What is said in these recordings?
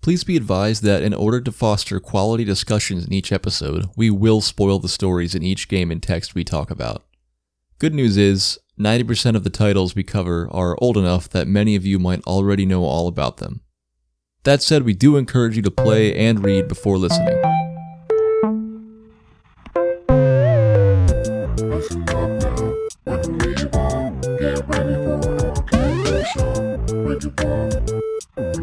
Please be advised that in order to foster quality discussions in each episode, we will spoil the stories in each game and text we talk about. Good news is, 90% of the titles we cover are old enough that many of you might already know all about them. That said, we do encourage you to play and read before listening. Listen up now, with me on, get ready for Arcade Bookshop. With your phone,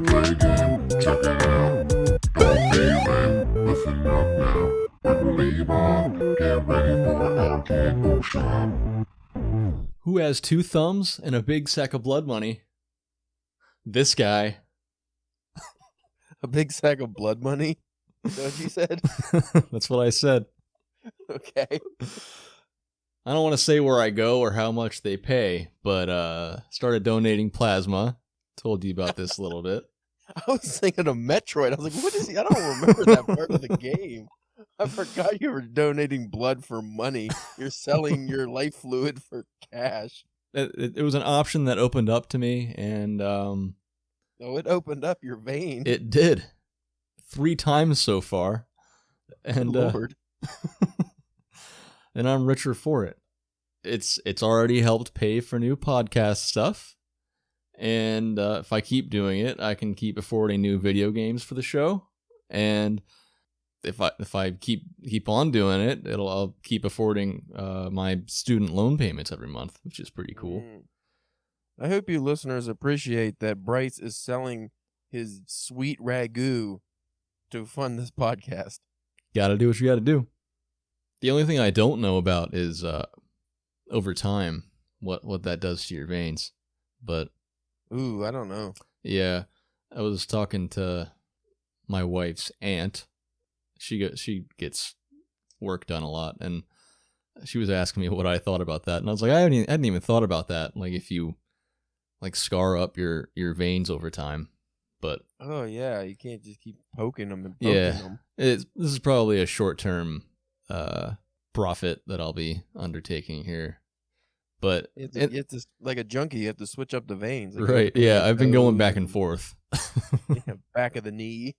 play a game, check it out. Don't be lame, listen up now, with me on, get ready for Arcade Bookshop. Who has 2 thumbs and a big sack of blood money? This guy. A big sack of blood money? Is that what you said? That's what I said. Okay. I don't want to say where I go or how much they pay, but started donating plasma. Told you about this a little bit. I was thinking of Metroid. I was like, what is he? I don't remember that part of the game. I forgot you were donating blood for money. You're selling your life fluid for cash. It was an option that opened up to me, and Oh, it opened up your vein. it did. 3 times so far. And Lord. and I'm richer for it. It's already helped pay for new podcast stuff. And if I keep doing it, I can keep affording new video games for the show. And if I keep on doing it, I'll keep affording my student loan payments every month, which is pretty cool. I hope you listeners appreciate that Bryce is selling his sweet ragu to fund this podcast. Gotta do what you gotta do. The only thing I don't know about is over time what that does to your veins. But Ooh, I don't know. yeah, I was talking to my wife's aunt. She gets work done a lot, and she was asking me what I thought about that, and I was like, I hadn't even thought about that. Like if you like scar up your veins over time, but Oh yeah, you can't just keep poking them and poking them. this is probably a short-term profit that I'll be undertaking here. But You have to, like a junkie, you have to switch up the veins. Like right, yeah, I've been going back and forth. Yeah, back of the knee.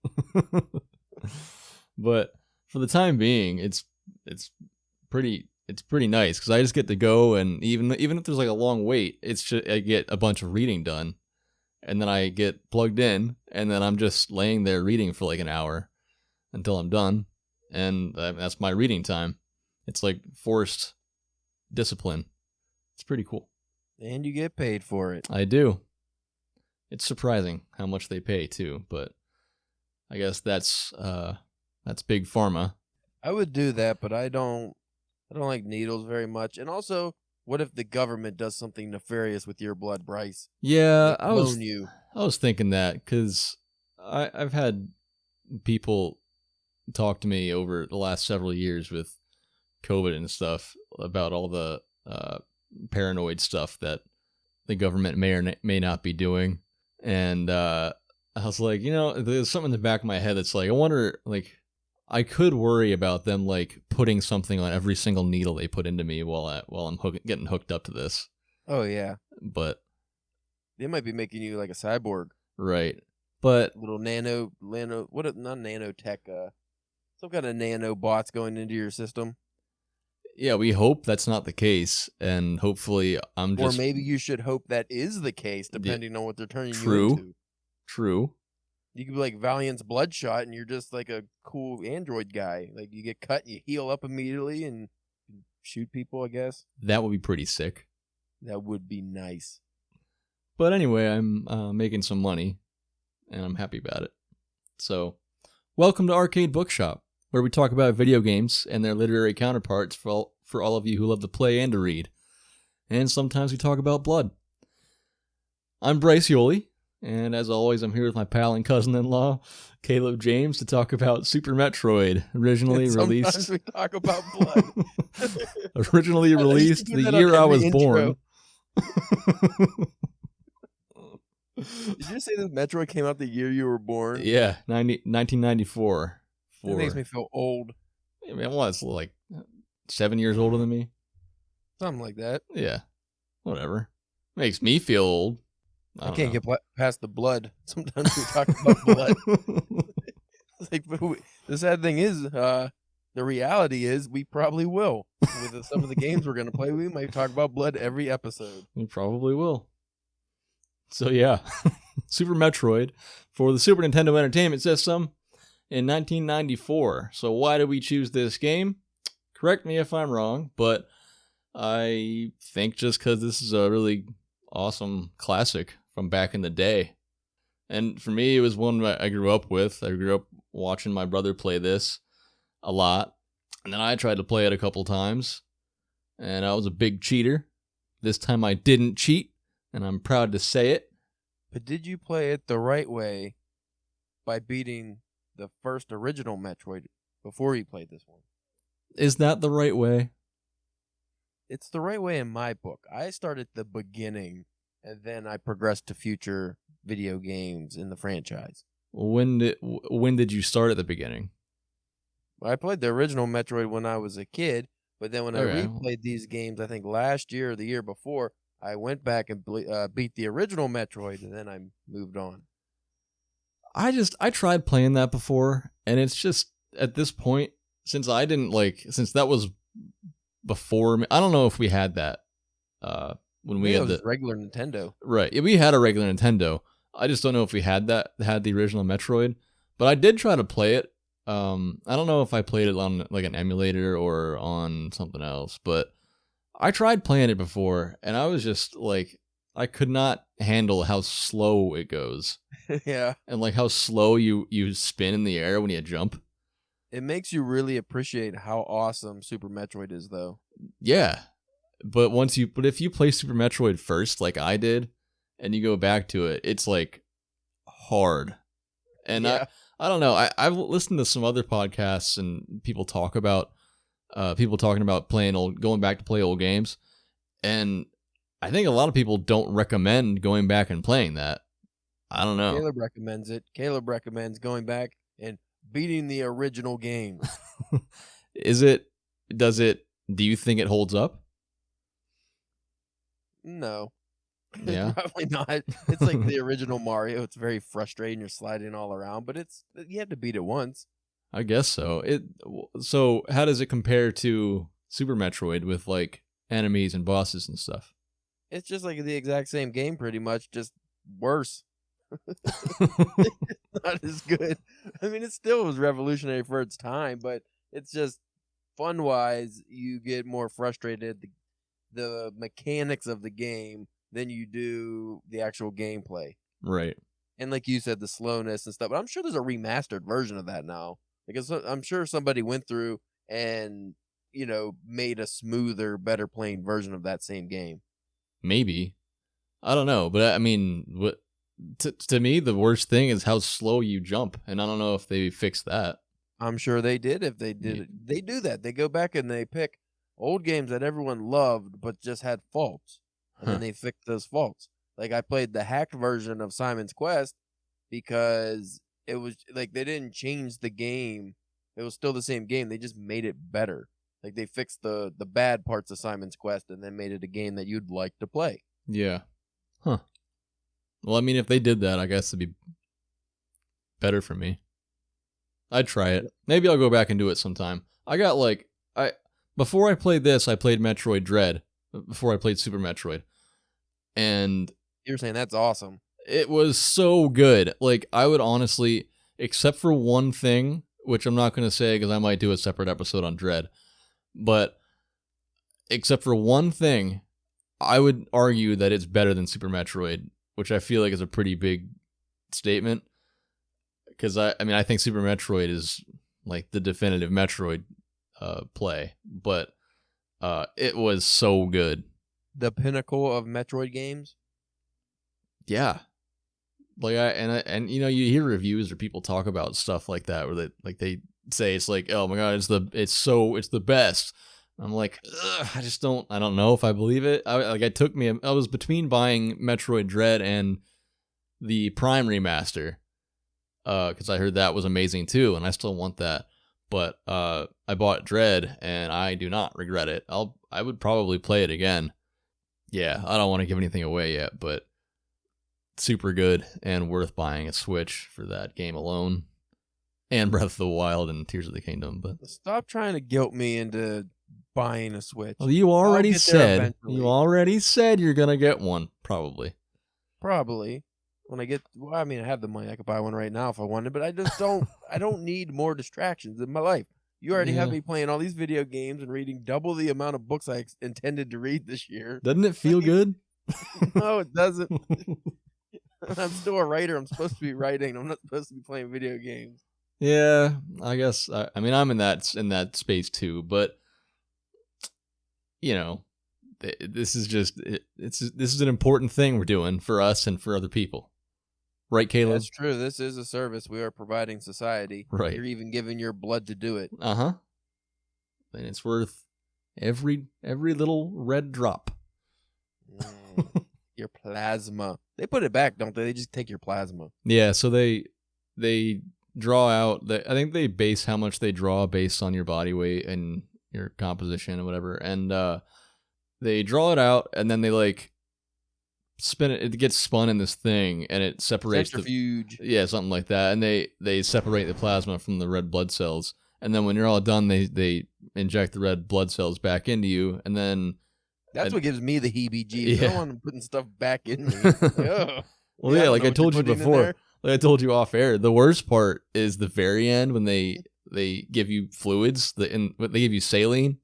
But for the time being, it's pretty nice because I just get to go, and even if there's like a long wait, it's just I get a bunch of reading done, and then I get plugged in, and then I'm just laying there reading for like an hour until I'm done, and that's my reading time. It's like forced discipline. It's pretty cool. And you get paid for it. I do. It's surprising how much they pay too, but I guess that's big pharma. I would do that, but I don't like needles very much. And also, what if the government does something nefarious with your blood, Bryce? Yeah, They clone you. I was thinking that because I've had people talk to me over the last several years with COVID and stuff about all the paranoid stuff that the government may or may not be doing. And I was like, there's something in the back of my head that's like, I wonder, like, I could worry about them, like, putting something on every single needle they put into me while I'm getting hooked up to this. Oh, yeah. But They might be making you like a cyborg. right. But Little not nanotech, some kind of nanobots going into your system. yeah, we hope that's not the case, and hopefully I'm just... Or maybe you should hope that is the case, depending on what they're turning you into. True. You could be like Valiant's Bloodshot, and you're just like a cool android guy. Like, you get cut, you heal up immediately, and shoot people, I guess. That would be pretty sick. That would be nice. But anyway, I'm making some money, and I'm happy about it. So, welcome to Arcade Bookshop, where we talk about video games and their literary counterparts for all of you who love to play and to read. And sometimes we talk about blood. I'm Bryce Yoli, and as always, I'm here with my pal and cousin-in-law, Caleb James, to talk about Super Metroid, originally released... Sometimes we talk about blood. originally released the year I was born. Did you say that Metroid came out the year you were born? Yeah, 1994. That makes me feel old. I mean, well, it's like 7 years older than me. Something like that. Yeah, whatever. Makes me feel old. I can't get past the blood. Sometimes we talk about blood. It's like, the sad thing is, the reality is we probably will. With some of the games we're going to play, we might talk about blood every episode. We probably will. So yeah, Super Metroid for the Super Nintendo Entertainment System in 1994. So why did we choose this game? Correct me if I'm wrong, but I think just because this is a really awesome classic from back in the day. And for me, it was one I grew up with. I grew up watching my brother play this a lot. And then I tried to play it a couple times. And I was a big cheater. This time I didn't cheat. And I'm proud to say it. But did you play it the right way by beating the first original Metroid before you played this one? Is that the right way? It's the right way in my book. I started at the beginning, and then I progressed to future video games in the franchise. When did you start at the beginning? I played the original Metroid when I was a kid, but then when I replayed these games, I think last year or the year before, I went back and beat the original Metroid, and then I moved on. I tried playing that before, and it's just, at this point, since that was before me, I don't know if we had that when we had the regular Nintendo. Right, we had a regular Nintendo. I just don't know if we had the original Metroid, but I did try to play it. I don't know if I played it on like an emulator or on something else, but I tried playing it before, and I was just like, I could not handle how slow it goes. Yeah. And like how slow you spin in the air when you jump. It makes you really appreciate how awesome Super Metroid is, though. Yeah. But if you play Super Metroid first, like I did, and you go back to it, it's like hard. And yeah. I don't know. I've listened to some other podcasts and people talking about going back to play old games, and I think a lot of people don't recommend going back and playing that. I don't know. Caleb recommends it. Caleb recommends going back and beating the original game. Do you think it holds up? No. Yeah. Probably not. It's like the original Mario. It's very frustrating. You're sliding all around, but you have to beat it once. I guess so. So how does it compare to Super Metroid with like enemies and bosses and stuff? It's just like the exact same game, pretty much, just worse. Not as good. I mean, it still was revolutionary for its time, but it's just fun-wise, you get more frustrated at the mechanics of the game than you do the actual gameplay. Right. And like you said, the slowness and stuff. But I'm sure there's a remastered version of that now. Because I'm sure somebody went through and, made a smoother, better playing version of that same game. Maybe. I don't know. But I mean, to me, the worst thing is how slow you jump. And I don't know if they fixed that. I'm sure they did. If they did it, they do that. They go back and they pick old games that everyone loved but just had faults. And then they fix those faults. Like I played the hacked version of Simon's Quest because it was like they didn't change the game. It was still the same game. They just made it better. Like they fixed the bad parts of Simon's Quest and then made it a game that you'd like to play. Yeah. Huh. Well, I mean, if they did that, I guess it'd be better for me. I'd try it. Maybe I'll go back and do it sometime. Before I played this, I played Metroid Dread before I played Super Metroid. And you're saying that's awesome. It was so good. Like, I would honestly, except for one thing, which I'm not going to say because I might do a separate episode on Dread, but except for one thing, I would argue that it's better than Super Metroid, which I feel like is a pretty big statement. Because, I think Super Metroid is like the definitive Metroid play, but it was so good. The pinnacle of Metroid games? Yeah. Like you hear reviews or people talk about stuff like that where they say it's like, oh my god, it's the best. I'm like, I don't know if I believe it. I was between buying Metroid Dread and the Prime remaster because I heard that was amazing too, and I still want that. But I bought Dread and I do not regret it. I would probably play it again. Yeah, I don't want to give anything away yet, but super good and worth buying a Switch for that game alone, and Breath of the Wild and Tears of the Kingdom. But Stop trying to guilt me into buying a Switch. well, you I'll already get there said you're gonna get one, probably. Probably. When I get, well, I mean, I have the money. I could buy one right now if I wanted, but I just don't. I don't need more distractions in my life. You already have Yeah. me playing all these video games and reading double the amount of books I intended to read this year. Doesn't it feel good? No, it doesn't. I'm still a writer. I'm supposed to be writing. I'm not supposed to be playing video games. Yeah, I guess. I mean, I'm in that space too, but you know, this is just this is an important thing we're doing for us and for other people, right, Caleb? That's true. This is a service we are providing society. Right. You're even giving your blood to do it. And it's worth every little red drop. Your plasma. They put it back, don't they? They just take your plasma. Yeah, so they draw out. I think they base how much they draw based on your body weight and your composition and whatever, and they draw it out, and then they like spin it. It gets spun in this thing, and it separates Centrifuge. yeah, something like that, and they separate the plasma from the red blood cells, and then when you're all done, they inject the red blood cells back into you, and then That's what gives me the heebie-jeebies. Yeah. I don't want them putting stuff back in me. Ugh. Well, yeah, don't like know I what told you you're putting in before, there. like I told you off air, the worst part is the very end when they give you fluids, they give you saline,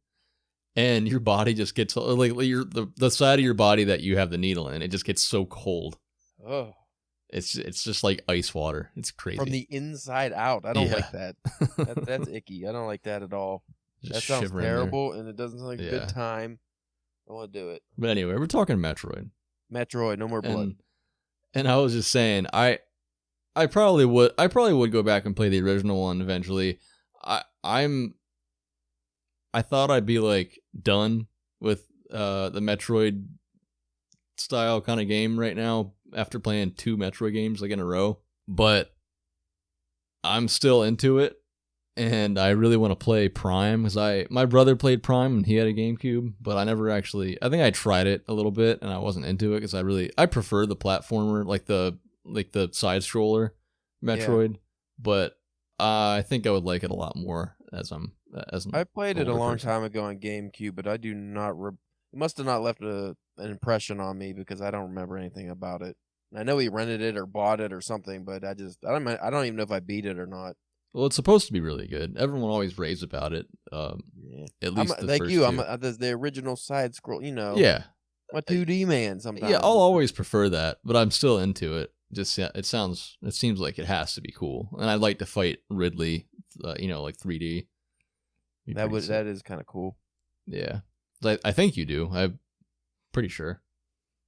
and your body just gets like the side of your body that you have the needle in, it just gets so cold. Oh, It's just like ice water. It's crazy. from the inside out. I don't Yeah. like that. That's icky. I don't like that at all. Just That sounds shivering there. terrible, and it doesn't sound like a Yeah. good time. I want to do it. But anyway, we're talking Metroid. Metroid, no more blood. And I was just saying, I probably would go back and play the original one eventually. I thought I'd be like done with the Metroid style kind of game right now after playing 2 Metroid games like in a row, but I'm still into it. And I really want to play Prime because my brother played Prime and he had a GameCube, but I never actually. I think I tried it a little bit and I wasn't into it because I prefer the platformer, like the side scroller Metroid, but I think I would like it a lot more as an I played it a older long person. time ago on GameCube, but I do not. It must have not left an impression on me because I don't remember anything about it. I know he rented it or bought it or something, but I don't even know if I beat it or not. Well, it's supposed to be really good. Everyone always raves about it. Yeah. At least I'm the like first you. two. I'm the original side scroll. You know. Yeah, I'm a 2D man. Sometimes. yeah. I'll always prefer that, but I'm still into it. Just it seems like it has to be cool, and I'd like to fight Ridley. Like 3D. That is kind of cool. Yeah, I think you do. I'm pretty sure.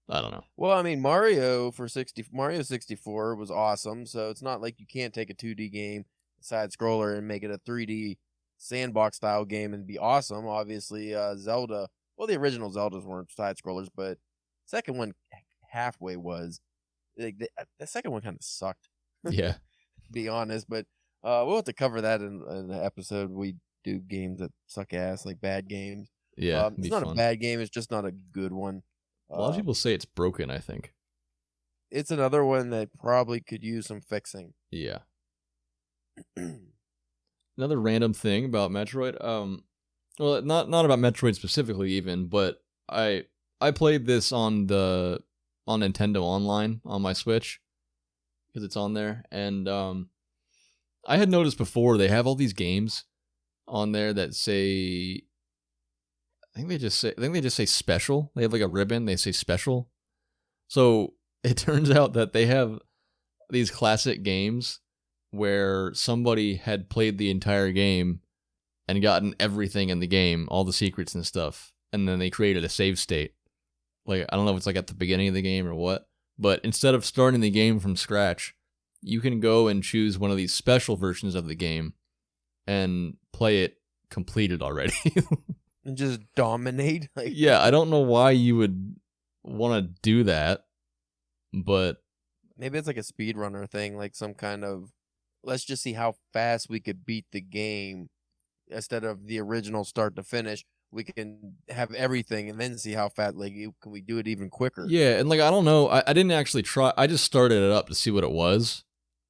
I don't know. Well, I mean, Mario 64 was awesome. So it's not like you can't take a 2D game, side scroller, and make it a 3D sandbox style game and be awesome. Obviously, Zelda. Well, the original Zeldas weren't side scrollers, but second one halfway was. Like the second one kind of sucked. Yeah. To be honest, but we'll have to cover that in an episode. We do games that suck ass, like bad games. Yeah. It's not a bad game. It's just not a good one. A lot of people say it's broken, I think. It's another one that probably could use some fixing. Yeah. Another random thing about Metroid. Well, not about Metroid specifically, even, but I played this on Nintendo Online on my Switch because it's on there, and I had noticed before they have all these games on there that say. I think they just say special. They have like a ribbon. They say special. So it turns out that they have these classic games where somebody had played the entire game and gotten everything in the game, all the secrets and stuff, and then they created a save state. Like, I don't know if it's like at the beginning of the game or what, but instead of starting the game from scratch, you can go and choose one of these special versions of the game and play it completed already. And just dominate. Like, yeah, I don't know why you would want to do that, but maybe it's like a speedrunner thing, like some kind of let's just see how fast we could beat the game instead of the original start to finish, we can have everything and then see how fast. Like, can we do it even quicker? Yeah, and like I don't know. I didn't actually try. I just started it up to see what it was.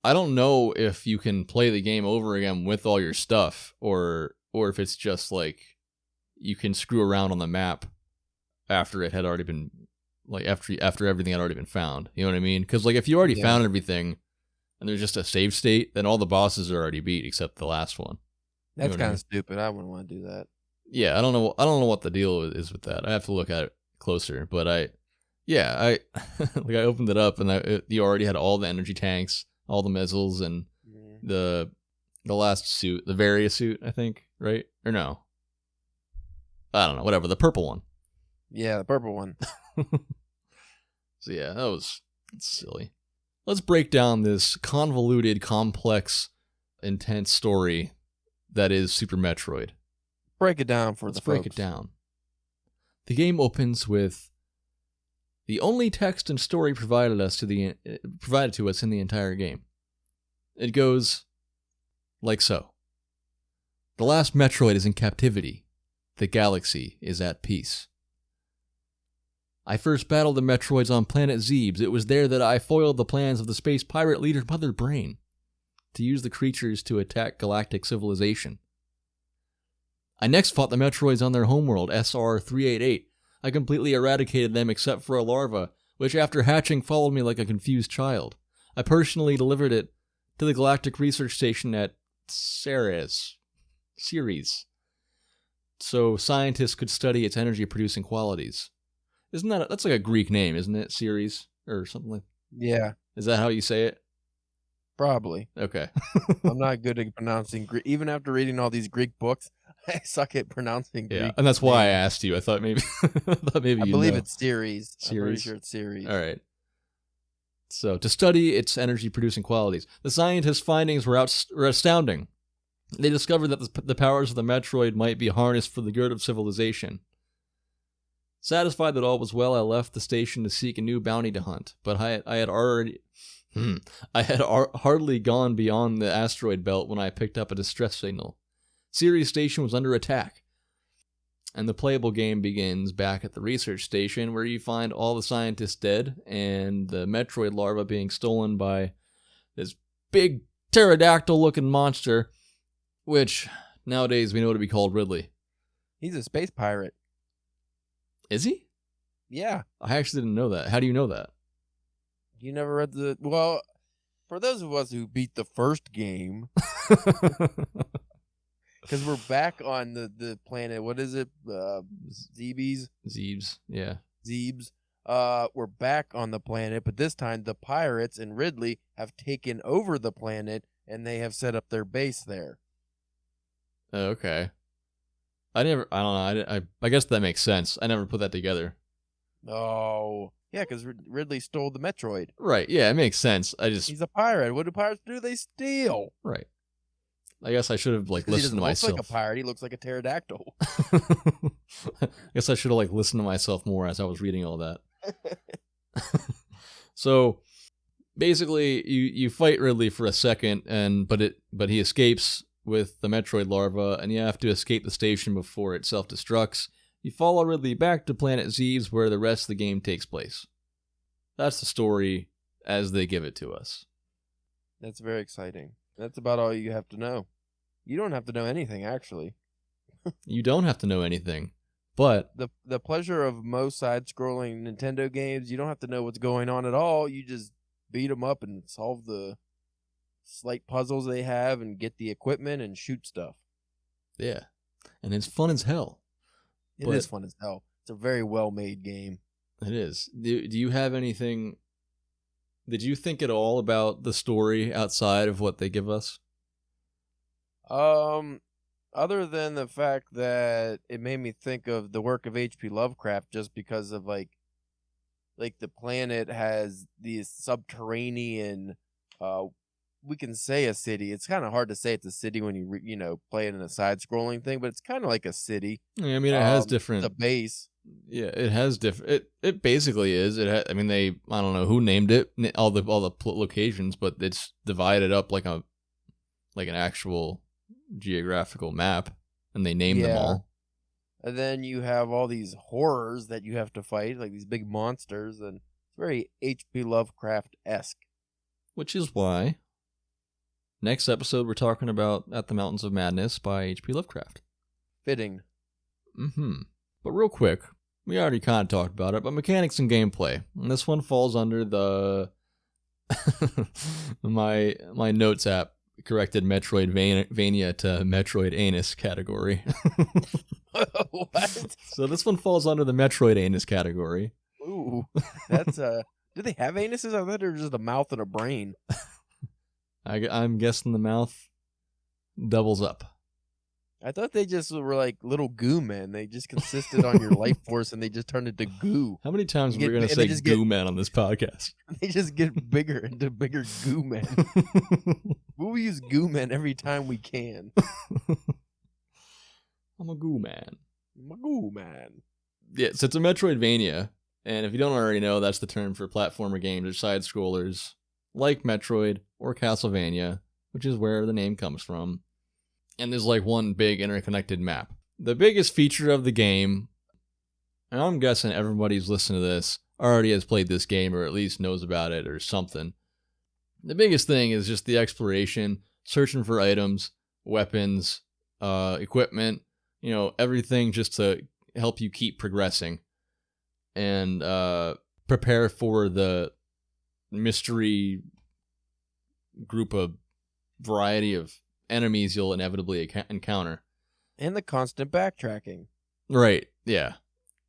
I don't know if you can play the game over again with all your stuff, or if it's just like you can screw around on the map after it had already been like after everything had already been found. You know what I mean? Because like if you already found everything and there's just a save state, then all the bosses are already beat except the last one. That's kind of stupid. I wouldn't want to do that. Yeah, I don't know what the deal is with that. I have to look at it closer, but I like I opened it up and you already had all the energy tanks, all the missiles, and the last suit, the Varia suit, I think, right? Or no? I don't know, whatever, the purple one. Yeah, the purple one. So yeah, that's silly. Let's break down this convoluted, complex, intense story that is Super Metroid. Break it down for Let's the folks. break it down. The game opens with the only text and story provided to us in the entire game. It goes like so. The last Metroid is in captivity. The galaxy is at peace. I first battled the Metroids on planet Zebes. It was there that I foiled the plans of the space pirate leader Mother Brain to use the creatures to attack galactic civilization. I next fought the Metroids on their homeworld, SR-388. I completely eradicated them except for a larva, which after hatching followed me like a confused child. I personally delivered it to the Galactic Research Station at Ceres, so scientists could study its energy-producing qualities. That's like a Greek name, isn't it? Ceres or something like. Yeah. Is that how you say it? Probably. Okay. I'm not good at pronouncing Greek. Even after reading all these Greek books, I suck at pronouncing Greek. Yeah, and that's why I asked you. I thought maybe I you believe know. it's Ceres. I'm pretty Ceres? sure it's Ceres. All right. So, to study its energy-producing qualities, the scientists' findings were astounding. They discovered that the powers of the Metroid might be harnessed for the good of civilization. Satisfied that all was well, I left the station to seek a new bounty to hunt, but I had hardly gone beyond the asteroid belt when I picked up a distress signal. Ceres Station was under attack, and the playable game begins back at the research station, where you find all the scientists dead and the Metroid larva being stolen by this big pterodactyl-looking monster, which nowadays we know to be called Ridley. He's a space pirate. Is he? Yeah. I actually didn't know that. How do you know that? You never read the... Well, for those of us who beat the first game... Because we're back on the planet. What is it? Zebes? Zebes, yeah. Zebes. We're back on the planet, but this time the pirates and Ridley have taken over the planet, and they have set up their base there. Okay. I don't know. I guess that makes sense. I never put that together. Oh. Yeah, because Ridley stole the Metroid. Right, yeah, it makes sense. He's a pirate. What do pirates do? They steal. Right. I guess I should have listened to myself. He doesn't look like a pirate. He looks like a pterodactyl. I guess I should have listened to myself more as I was reading all that. So basically, you fight Ridley for a second, but he escapes with the Metroid larva, and you have to escape the station before it self-destructs. You follow Ridley back to Planet Zebes, where the rest of the game takes place. That's the story as they give it to us. That's very exciting. That's about all you have to know. You don't have to know anything, actually. You don't have to know anything, but... The pleasure of most side-scrolling Nintendo games, you don't have to know what's going on at all. You just beat them up and solve the slight puzzles they have and get the equipment and shoot stuff. Yeah. And it's fun as hell. It is fun as hell. It's a very well-made game. It is. Do you have anything... Did you think at all about the story outside of what they give us? Other than the fact that it made me think of the work of H.P. Lovecraft, just because of like the planet has these subterranean, we can say a city. It's kind of hard to say it's a city when you play it in a side-scrolling thing, but it's kind of like a city. Yeah, I mean, it has different... The base. Yeah, it has different. It basically is. I don't know who named it, all the locations, but it's divided up like an actual geographical map, and they named them all. And then you have all these horrors that you have to fight, like these big monsters, and it's very H.P. Lovecraft-esque. Which is why next episode we're talking about At the Mountains of Madness by H.P. Lovecraft. Fitting. But real quick, we already kind of talked about it, but mechanics and gameplay. And this one falls under the my notes app corrected Metroidvania to Metroid Anus category. What? So this one falls under the Metroid Anus category. Ooh, that's do they have anuses? I thought they were just a mouth and a brain. I'm guessing the mouth doubles up. I thought they just were like little goo men. They just consisted on your life force, and they just turned into goo. How many times are we going to say goo men on this podcast? They just get bigger into bigger goo men. We'll use goo men every time we can. I'm a goo man. I'm a goo man. Yeah, so it's a Metroidvania, and if you don't already know, that's the term for platformer games or side-scrollers like Metroid or Castlevania, which is where the name comes from. And there's like one big interconnected map. The biggest feature of the game, and I'm guessing everybody's listening to this already has played this game or at least knows about it or something. The biggest thing is just the exploration, searching for items, weapons, equipment, everything just to help you keep progressing and prepare for the mystery group of variety of enemies you'll inevitably encounter. And the constant backtracking. Right, yeah.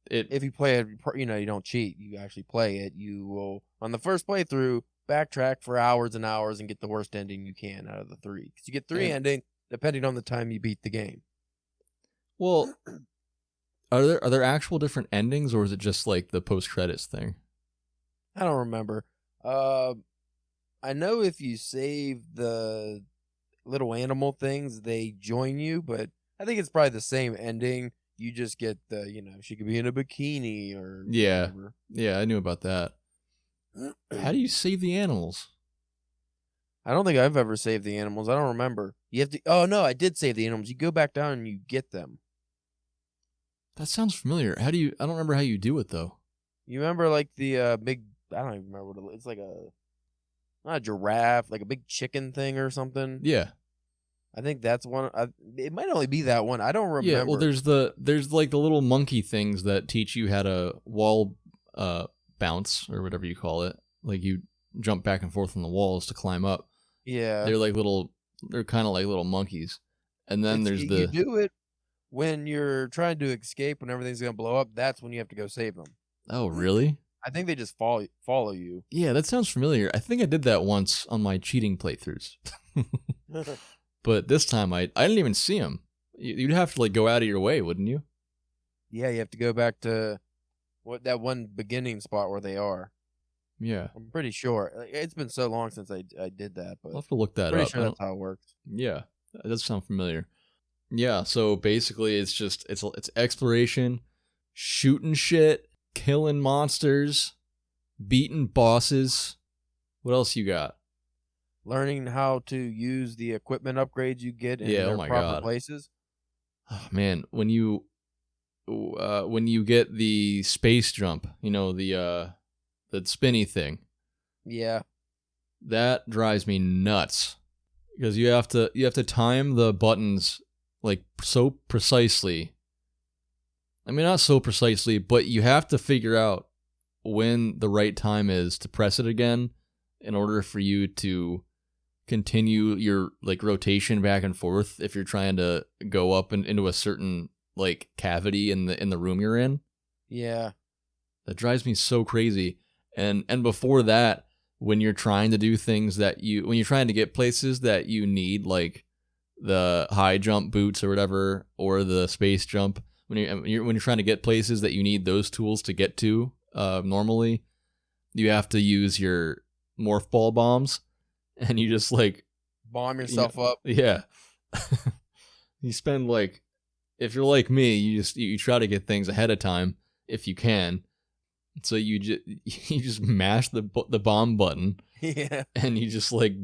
If you play it, you don't cheat. You actually play it. You will, on the first playthrough, backtrack for hours and hours and get the worst ending you can out of the 3. Because you get 3 endings depending on the time you beat the game. Well, are there actual different endings, or is it just like the post-credits thing? I don't remember. I know if you save the little animal things, they join you, but I think it's probably the same ending. You just get the, she could be in a bikini or whatever. Yeah, I knew about that. How do you save the animals? I don't think I've ever saved the animals. I don't remember. You have to. Oh no, I did save the animals. You go back down and you get them. That sounds familiar. I don't remember how you do it though. You remember like the big? I don't even remember what it's like not a giraffe, like a big chicken thing or something. Yeah. I think that's one. It might only be that one. I don't remember. Yeah, well, there's like the little monkey things that teach you how to wall bounce or whatever you call it. Like you jump back and forth on the walls to climb up. Yeah. They're kind of like little monkeys. And then you do it when you're trying to escape when everything's going to blow up. That's when you have to go save them. Oh, really? I think they just follow you. Yeah, that sounds familiar. I think I did that once on my cheating playthroughs. But this time I didn't even see them. You'd have to like go out of your way, wouldn't you? Yeah, you have to go back to that one beginning spot where they are. Yeah. I'm pretty sure. It's been so long since I did that, but I'll have to look that up. Pretty sure that's how it works. Yeah, that does sound familiar. Yeah, so basically it's exploration, shooting shit, killing monsters, beating bosses. What else you got? Learning how to use the equipment upgrades you get in their proper places. Oh man, when you get the space jump, the spinny thing. Yeah. That drives me nuts. Because you have to time the buttons like so precisely. I mean, not so precisely, but you have to figure out when the right time is to press it again in order for you to continue your like rotation back and forth if you're trying to go up into a certain like cavity in the room you're in. Yeah. That drives me so crazy. And before that, when you're trying to do things when you're trying to get places that you need, like the high jump boots or whatever, or the space jump, when you're trying to get places that you need those tools to get to, normally, you have to use your morph ball bombs, and you just like bomb yourself up. Yeah. You spend like, if you're like me, you try to get things ahead of time if you can. So you just mash the bomb button, yeah, and you just like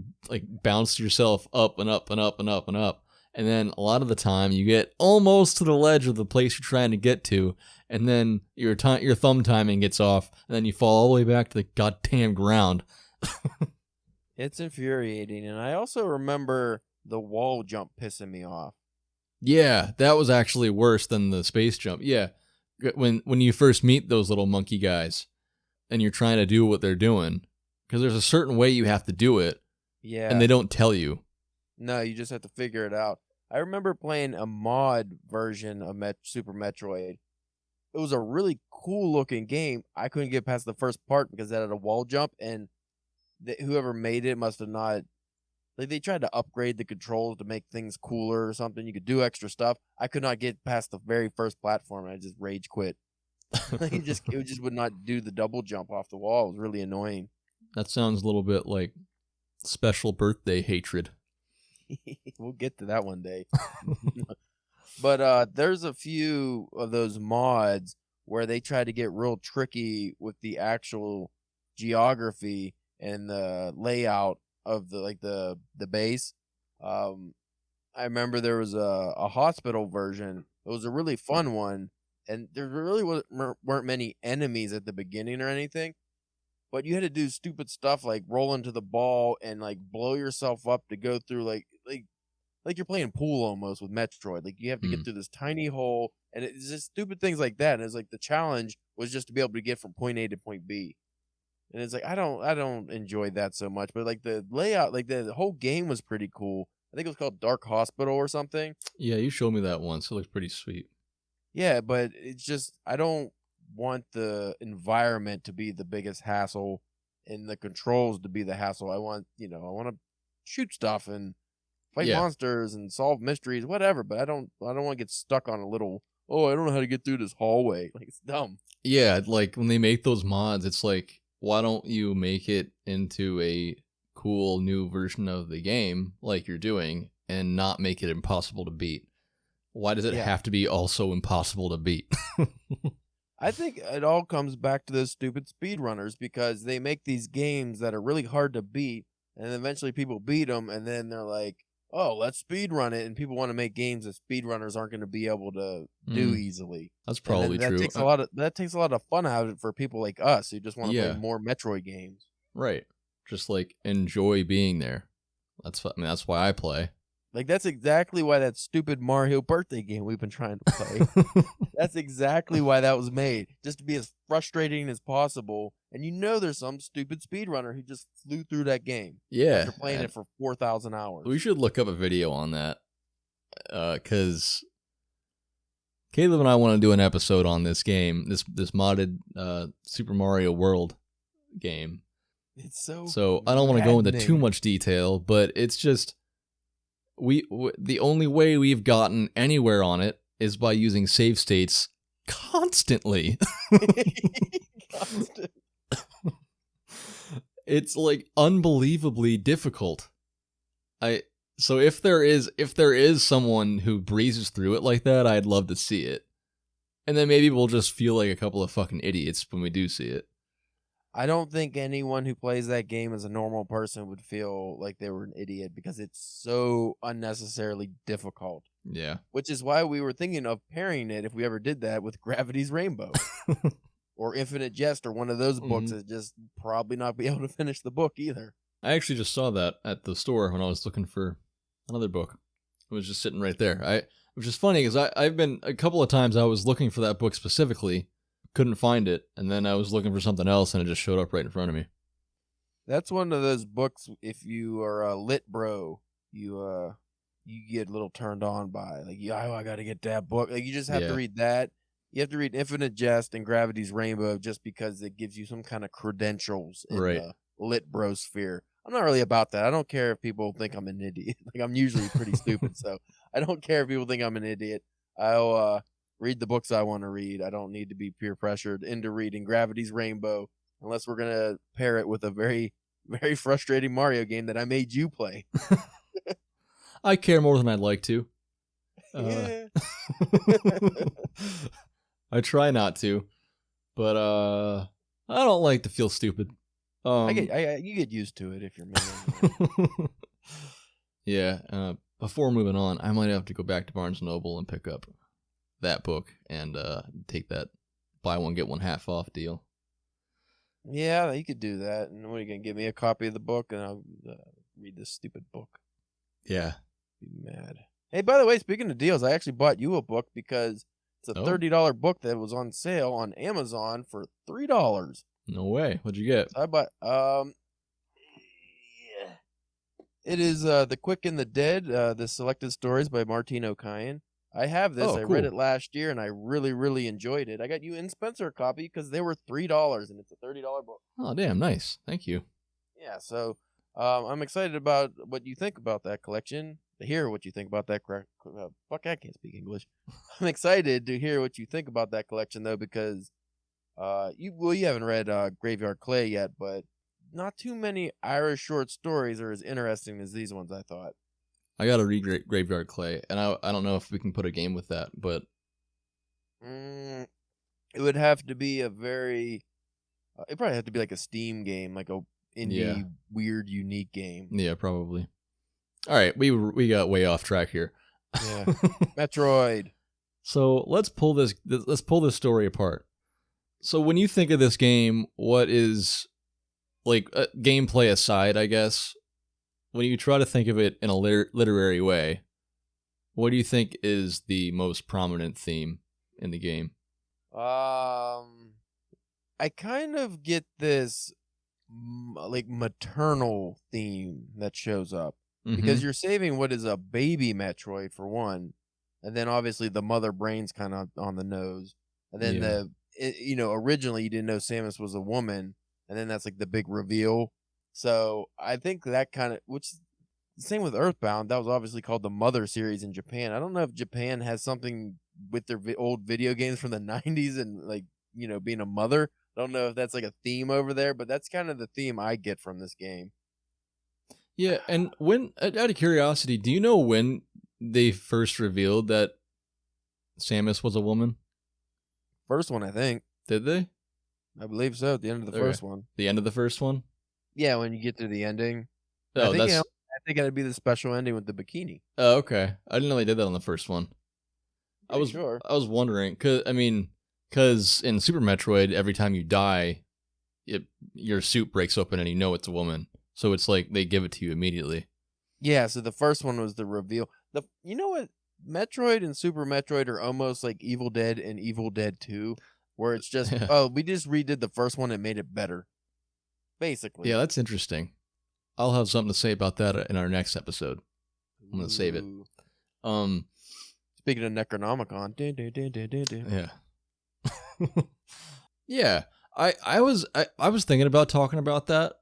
bounce yourself up and up and up and up and up, And then a lot of the time you get almost to the ledge of the place you're trying to get to, and then your thumb timing gets off, and then you fall all the way back to the goddamn ground. It's infuriating. And I also remember the wall jump pissing me off. Yeah, that was actually worse than the space jump. Yeah, when you first meet those little monkey guys, and you're trying to do what they're doing, because there's a certain way you have to do it, Yeah. and they don't tell you. No, you just have to figure it out. I remember playing a mod version of Super Metroid. It was a really cool looking game. I couldn't get past the first part because it had a wall jump, and whoever made it must have not. Like, they tried to upgrade the controls to make things cooler or something. You could do extra stuff. I could not get past the very first platform, and I just rage quit. it just would not do the double jump off the wall. It was really annoying. That sounds a little bit like special birthday hatred. We'll get to that one day. But there's a few of those mods where they try to get real tricky with the actual geography and the layout of the base. I remember there was a hospital version. It was a really fun one, and there really weren't many enemies at the beginning or anything. But you had to do stupid stuff like roll into the ball and like blow yourself up to go through like you're playing pool almost with Metroid. Like, you have to get through this tiny hole, and it's just stupid things like that. And it's like the challenge was just to be able to get from point A to point B. And it's like I don't enjoy that so much. But like the layout, like the whole game was pretty cool. I think it was called Dark Hospital or something. Yeah, you showed me that once. It looks pretty sweet. Yeah, but it's just I don't want the environment to be the biggest hassle and the controls to be the hassle. I want to shoot stuff and fight monsters and solve mysteries, whatever, but I don't want to get stuck on a little, I don't know how to get through this hallway. Like, it's dumb. Yeah, like when they make those mods, it's like, why don't you make it into a cool new version of the game like you're doing and not make it impossible to beat? Why does it have to be also impossible to beat? I think it all comes back to those stupid speedrunners, because they make these games that are really hard to beat, and eventually people beat them, and then they're like, oh, let's speedrun it, and people want to make games that speedrunners aren't going to be able to do easily. That's probably that true. Takes that takes a lot of fun out of it for people like us who just want to play more Metroid games. Right. Just like enjoy being there. That's why I play. Like, that's exactly why that stupid Mario birthday game we've been trying to play. That's exactly why that was made. Just to be as frustrating as possible. And there's some stupid speedrunner who just flew through that game. Yeah. After playing it for 4,000 hours. We should look up a video on that. Because Caleb and I want to do an episode on this game. This modded Super Mario World game. It's so I don't want to go into too much detail, but it's just... the only way we've gotten anywhere on it is by using save states constantly. It's like unbelievably difficult. So if there is someone who breezes through it like that, I'd love to see it. And then maybe we'll just feel like a couple of fucking idiots when we do see it. I don't think anyone who plays that game as a normal person would feel like they were an idiot, because it's so unnecessarily difficult. Yeah. Which is why we were thinking of pairing it, if we ever did that, with Gravity's Rainbow. Or Infinite Jest, or one of those books that just probably not be able to finish the book either. I actually just saw that at the store when I was looking for another book. It was just sitting right there. Which is funny, because I've been, a couple of times I was looking for that book specifically, couldn't find it, and then I was looking for something else, and it just showed up right in front of me. That's one of those books, if you are a lit bro, you get a little turned on by. Like, I got to get that book. Like, you just have to read that. You have to read Infinite Jest and Gravity's Rainbow just because it gives you some kind of credentials in the lit bro sphere. I'm not really about that. I don't care if people think I'm an idiot. Like, I'm usually pretty stupid, so I don't care if people think I'm an idiot. I'll read the books I want to read. I don't need to be peer pressured into reading Gravity's Rainbow unless we're going to pair it with a very, very frustrating Mario game that I made you play. I care more than I'd like to. I try not to, but I don't like to feel stupid. You get used to it if you're married. Yeah, before moving on, I might have to go back to Barnes & Noble and pick up that book and take that buy one, get one half off deal. Yeah, you could do that. And what are you going to give me a copy of the book and I'll read this stupid book? Yeah. Be mad. Hey, by the way, speaking of deals, I actually bought you a book because it's a $30 book that was on sale on Amazon for $3. No way. What'd you get? So I bought it is The Quick and the Dead, the selected stories by Martin O'Kyan. I have this. I read it last year and I really, really enjoyed it. I got you and Spencer a copy because they were $3 and it's a $30 book. Oh, damn, nice. Thank you. Yeah, so I'm excited about what you think about that collection. To hear what you think about that. Fuck, I can't speak English. I'm excited to hear what you think about that collection though, because you haven't read Graveyard Clay yet, but not too many Irish short stories are as interesting as these ones, I thought. I gotta read Graveyard Clay, and I don't know if we can put a game with that, but it would have to be a very it probably have to be like a Steam game, like a indie weird unique game. Yeah, probably. All right, we got way off track here. Yeah. Metroid. So let's pull this story apart. So when you think of this game, what is, like, gameplay aside, I guess, when you try to think of it in a literary way, what do you think is the most prominent theme in the game? I kind of get this like maternal theme that shows up. Because you're saving what is a baby Metroid for one, and then obviously the mother brain's kind of on the nose, and then originally you didn't know Samus was a woman, and then that's like the big reveal. So I think that kind of, which same with Earthbound, that was obviously called the Mother series in Japan. I don't know if Japan has something with their old video games from the 90s and like being a mother. I don't know if that's like a theme over there, but that's kind of the theme I get from this game. Yeah, and when, out of curiosity, do you know when they first revealed that Samus was a woman? First one, I think. Did they? I believe so, at the end of the first one. The end of the first one? Yeah, when you get to the ending. Oh, I think it'd be the special ending with the bikini. Oh, okay. I didn't know they did that on the first one. I was wondering, because in Super Metroid, every time you die, your suit breaks open and you know it's a woman. So it's like they give it to you immediately. Yeah, so the first one was the reveal. You know what? Metroid and Super Metroid are almost like Evil Dead and Evil Dead 2, where it's just, we just redid the first one and made it better. Basically. Yeah, that's interesting. I'll have something to say about that in our next episode. I'm going to save it. Speaking of Necronomicon. Yeah. Yeah. I was thinking about talking about that.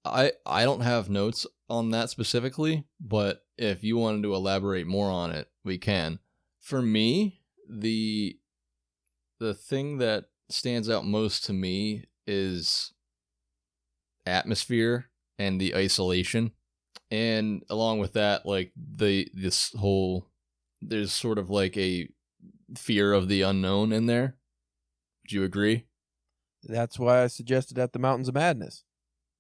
I don't have notes on that specifically, but if you wanted to elaborate more on it, we can. For me, the thing that stands out most to me is atmosphere and the isolation, and along with that, like there's sort of like a fear of the unknown in there. Would you agree? That's why I suggested At the Mountains of Madness.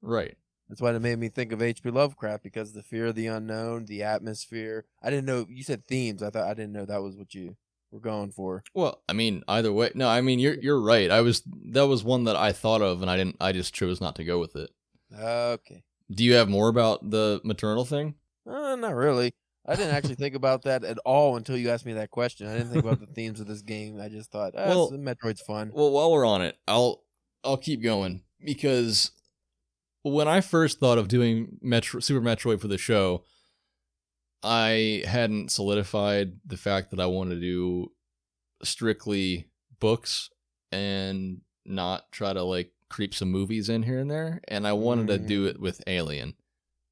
Right. That's why it made me think of H.P. Lovecraft, because the fear of the unknown, the atmosphere. I didn't know you said themes. I didn't know that was what you were going for. Well, I mean, either way. No, I mean you're right. That was one that I thought of, and I just chose not to go with it. Okay. Do you have more about the maternal thing? Not really. I didn't actually think about that at all until you asked me that question. I didn't think about the themes of this game. I just thought, Metroid's fun. Well, while we're on it, I'll keep going, because when I first thought of doing Super Metroid for the show, I hadn't solidified the fact that I wanted to do strictly books and not try to like creep some movies in here and there, and I wanted to do it with Alien.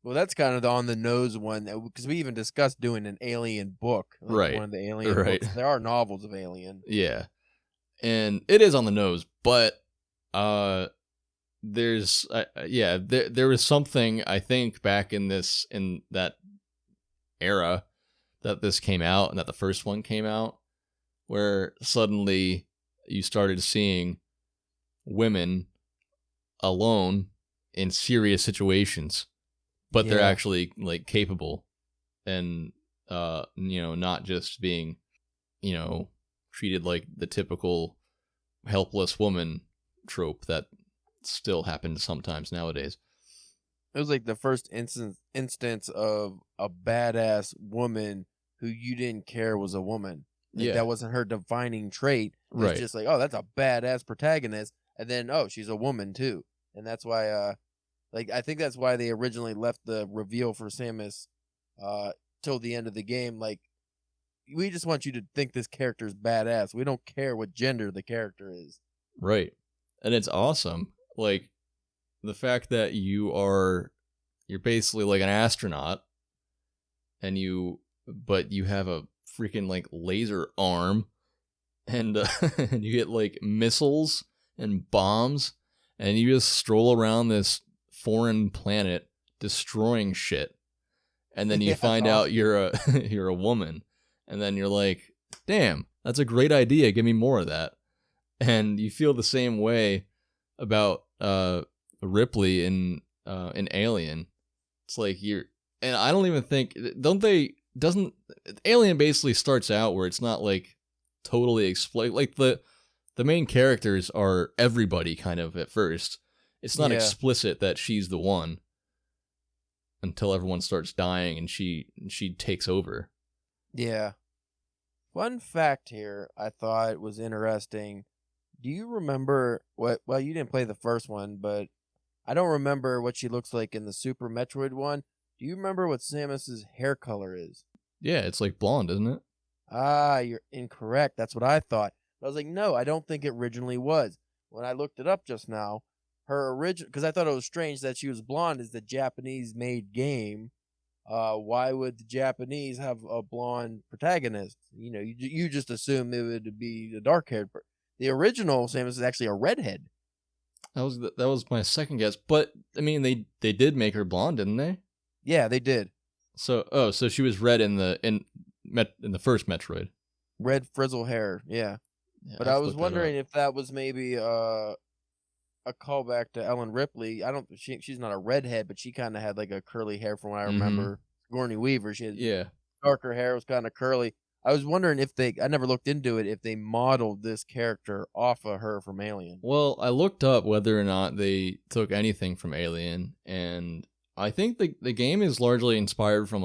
Well, that's kind of the on the nose one, because we even discussed doing an Alien book, like right? One of the Alien books. There are novels of Alien. Yeah, and it is on the nose, but there's there was something, I think, back in that era that this came out and that the first one came out, where suddenly you started seeing women alone in serious situations, but they're actually like capable, and not just being, treated like the typical helpless woman trope that still happens sometimes nowadays. It was like the first instance of a badass woman who you didn't care was a woman. Like, that wasn't her defining trait. It's Right. just like, oh, that's a badass protagonist, and then she's a woman too, and that's why I think that's why they originally left the reveal for Samus till the end of the game. Like, we just want you to think this character's badass. We don't care what gender the character is. Right. And it's awesome. Like, the fact that you're basically like an astronaut, but you have a freaking like laser arm, and and you get like missiles and bombs, and you just stroll around this foreign planet destroying shit, and then you find out you're a woman, and then you're like, damn, that's a great idea, give me more of that. And you feel the same way about Ripley in Alien. It's like and I don't even think, doesn't Alien basically starts out where it's not like totally like the main characters are everybody kind of at first. It's not explicit that she's the one until everyone starts dying and she takes over. Yeah. Fun fact here, I thought was interesting. Do you remember well, you didn't play the first one, but I don't remember what she looks like in the Super Metroid one. Do you remember what Samus's hair color is? Yeah, it's like blonde, isn't it? Ah, you're incorrect. That's what I thought. But I was like, no, I don't think it originally was. When I looked it up just now, her original, because I thought it was strange that she was blonde, is the Japanese-made game. Why would the Japanese have a blonde protagonist? You just assume it would be the dark-haired. The original Samus is actually a redhead. That was my second guess, but I mean they did make her blonde, didn't they? Yeah, they did. So she was red in the first Metroid. Red frizzle hair, yeah. But I was wondering if that was maybe a callback to Ellen Ripley. She's not a redhead, but she kind of had like a curly hair from what I remember. Sigourney Weaver, she had darker hair, was kind of curly. I was wondering I never looked into it, if they modeled this character off of her from Alien. Well, I looked up whether or not they took anything from Alien, and I think the game is largely inspired from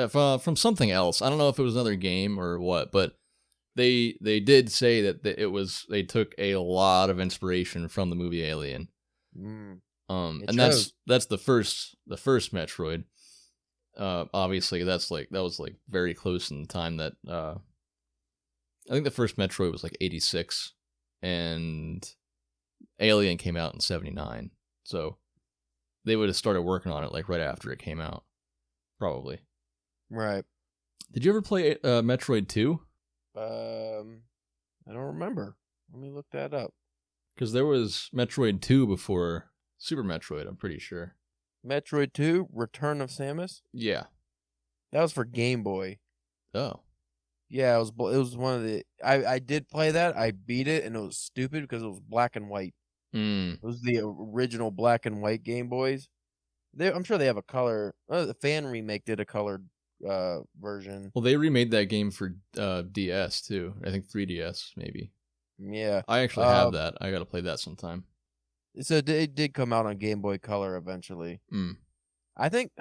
from something else. I don't know if it was another game or what, but they did say that they took a lot of inspiration from the movie Alien. And that's the first Metroid. Obviously that was like very close in the time that I think the first Metroid was like 86 and Alien came out in 79. So they would have started working on it like right after it came out. Probably. Right. Did you ever play Metroid 2? I don't remember. Let me look that up. Because there was Metroid 2 before Super Metroid, I'm pretty sure. Metroid 2, Return of Samus? Yeah. That was for Game Boy. Oh. Yeah, it was one of the... I did play that. I beat it, and it was stupid because it was black and white. It was the original black and white Game Boys. I'm sure they have a color... the fan remake did a colored version. Well, they remade that game for DS, too. I think 3DS, maybe. Yeah. I actually have that. I gotta play that sometime. So it did come out on Game Boy Color eventually. I think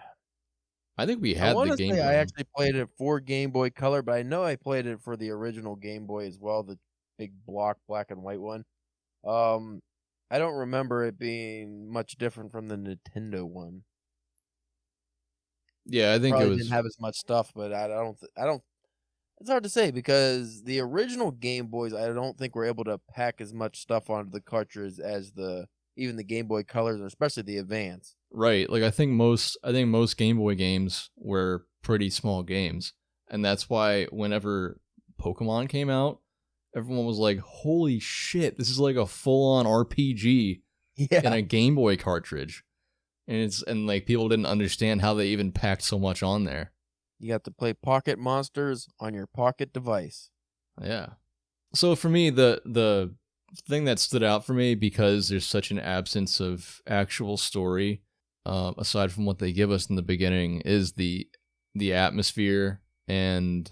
we had the Game Boy. I actually played it for Game Boy Color, but I know I played it for the original Game Boy as well, the big block black and white one. I don't remember it being much different from the Nintendo one. Yeah, I think it was... didn't have as much stuff, but I don't. It's hard to say because the original Game Boys, I don't think were able to pack as much stuff onto the cartridge as even the Game Boy Colors, especially the Advance. Right. Like I think most Game Boy games were pretty small games, and that's why whenever Pokemon came out, everyone was like, "Holy shit, this is like a full-on RPG in a Game Boy cartridge." And like people didn't understand how they even packed so much on there. You got to play Pocket Monsters on your pocket device. Yeah. So for me, the thing that stood out for me, because there's such an absence of actual story, aside from what they give us in the beginning, is the the atmosphere and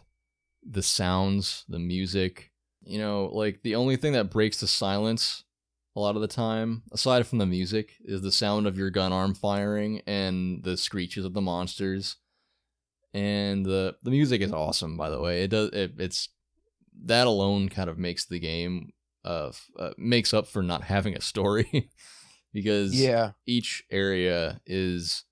the sounds, the music. You know, like the only thing that breaks the silence a lot of the time, aside from the music, is the sound of your gun arm firing and the screeches of the monsters. And the music is awesome, by the way. It's that alone kind of makes the game makes up for not having a story because each area has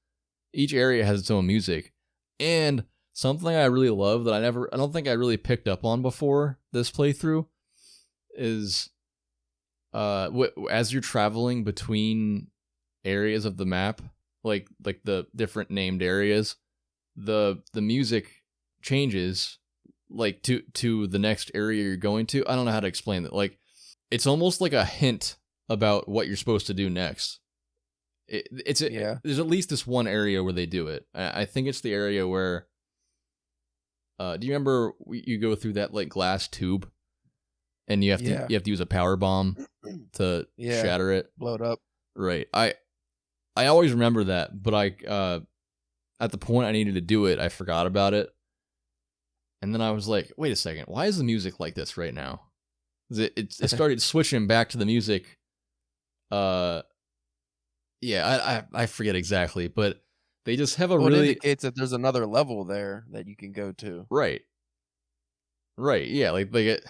its own music. And something I really love that I don't think I really picked up on before this playthrough is as you're traveling between areas of the map, like the different named areas, the music changes like to the next area you're going to. I don't know how to explain it. Like it's almost like a hint about what you're supposed to do next. There's at least this one area where they do it. I think it's the area where do you remember you go through that like glass tube and you have to use a power bomb to shatter it, blow it up. Right. I always remember that, but I at the point I needed to do it, I forgot about it. And then I was like, wait a second, why is the music like this right now? It started switching back to the music. I forget exactly, but they just have a It really indicates that there's another level there that you can go to. Right. Yeah, like they get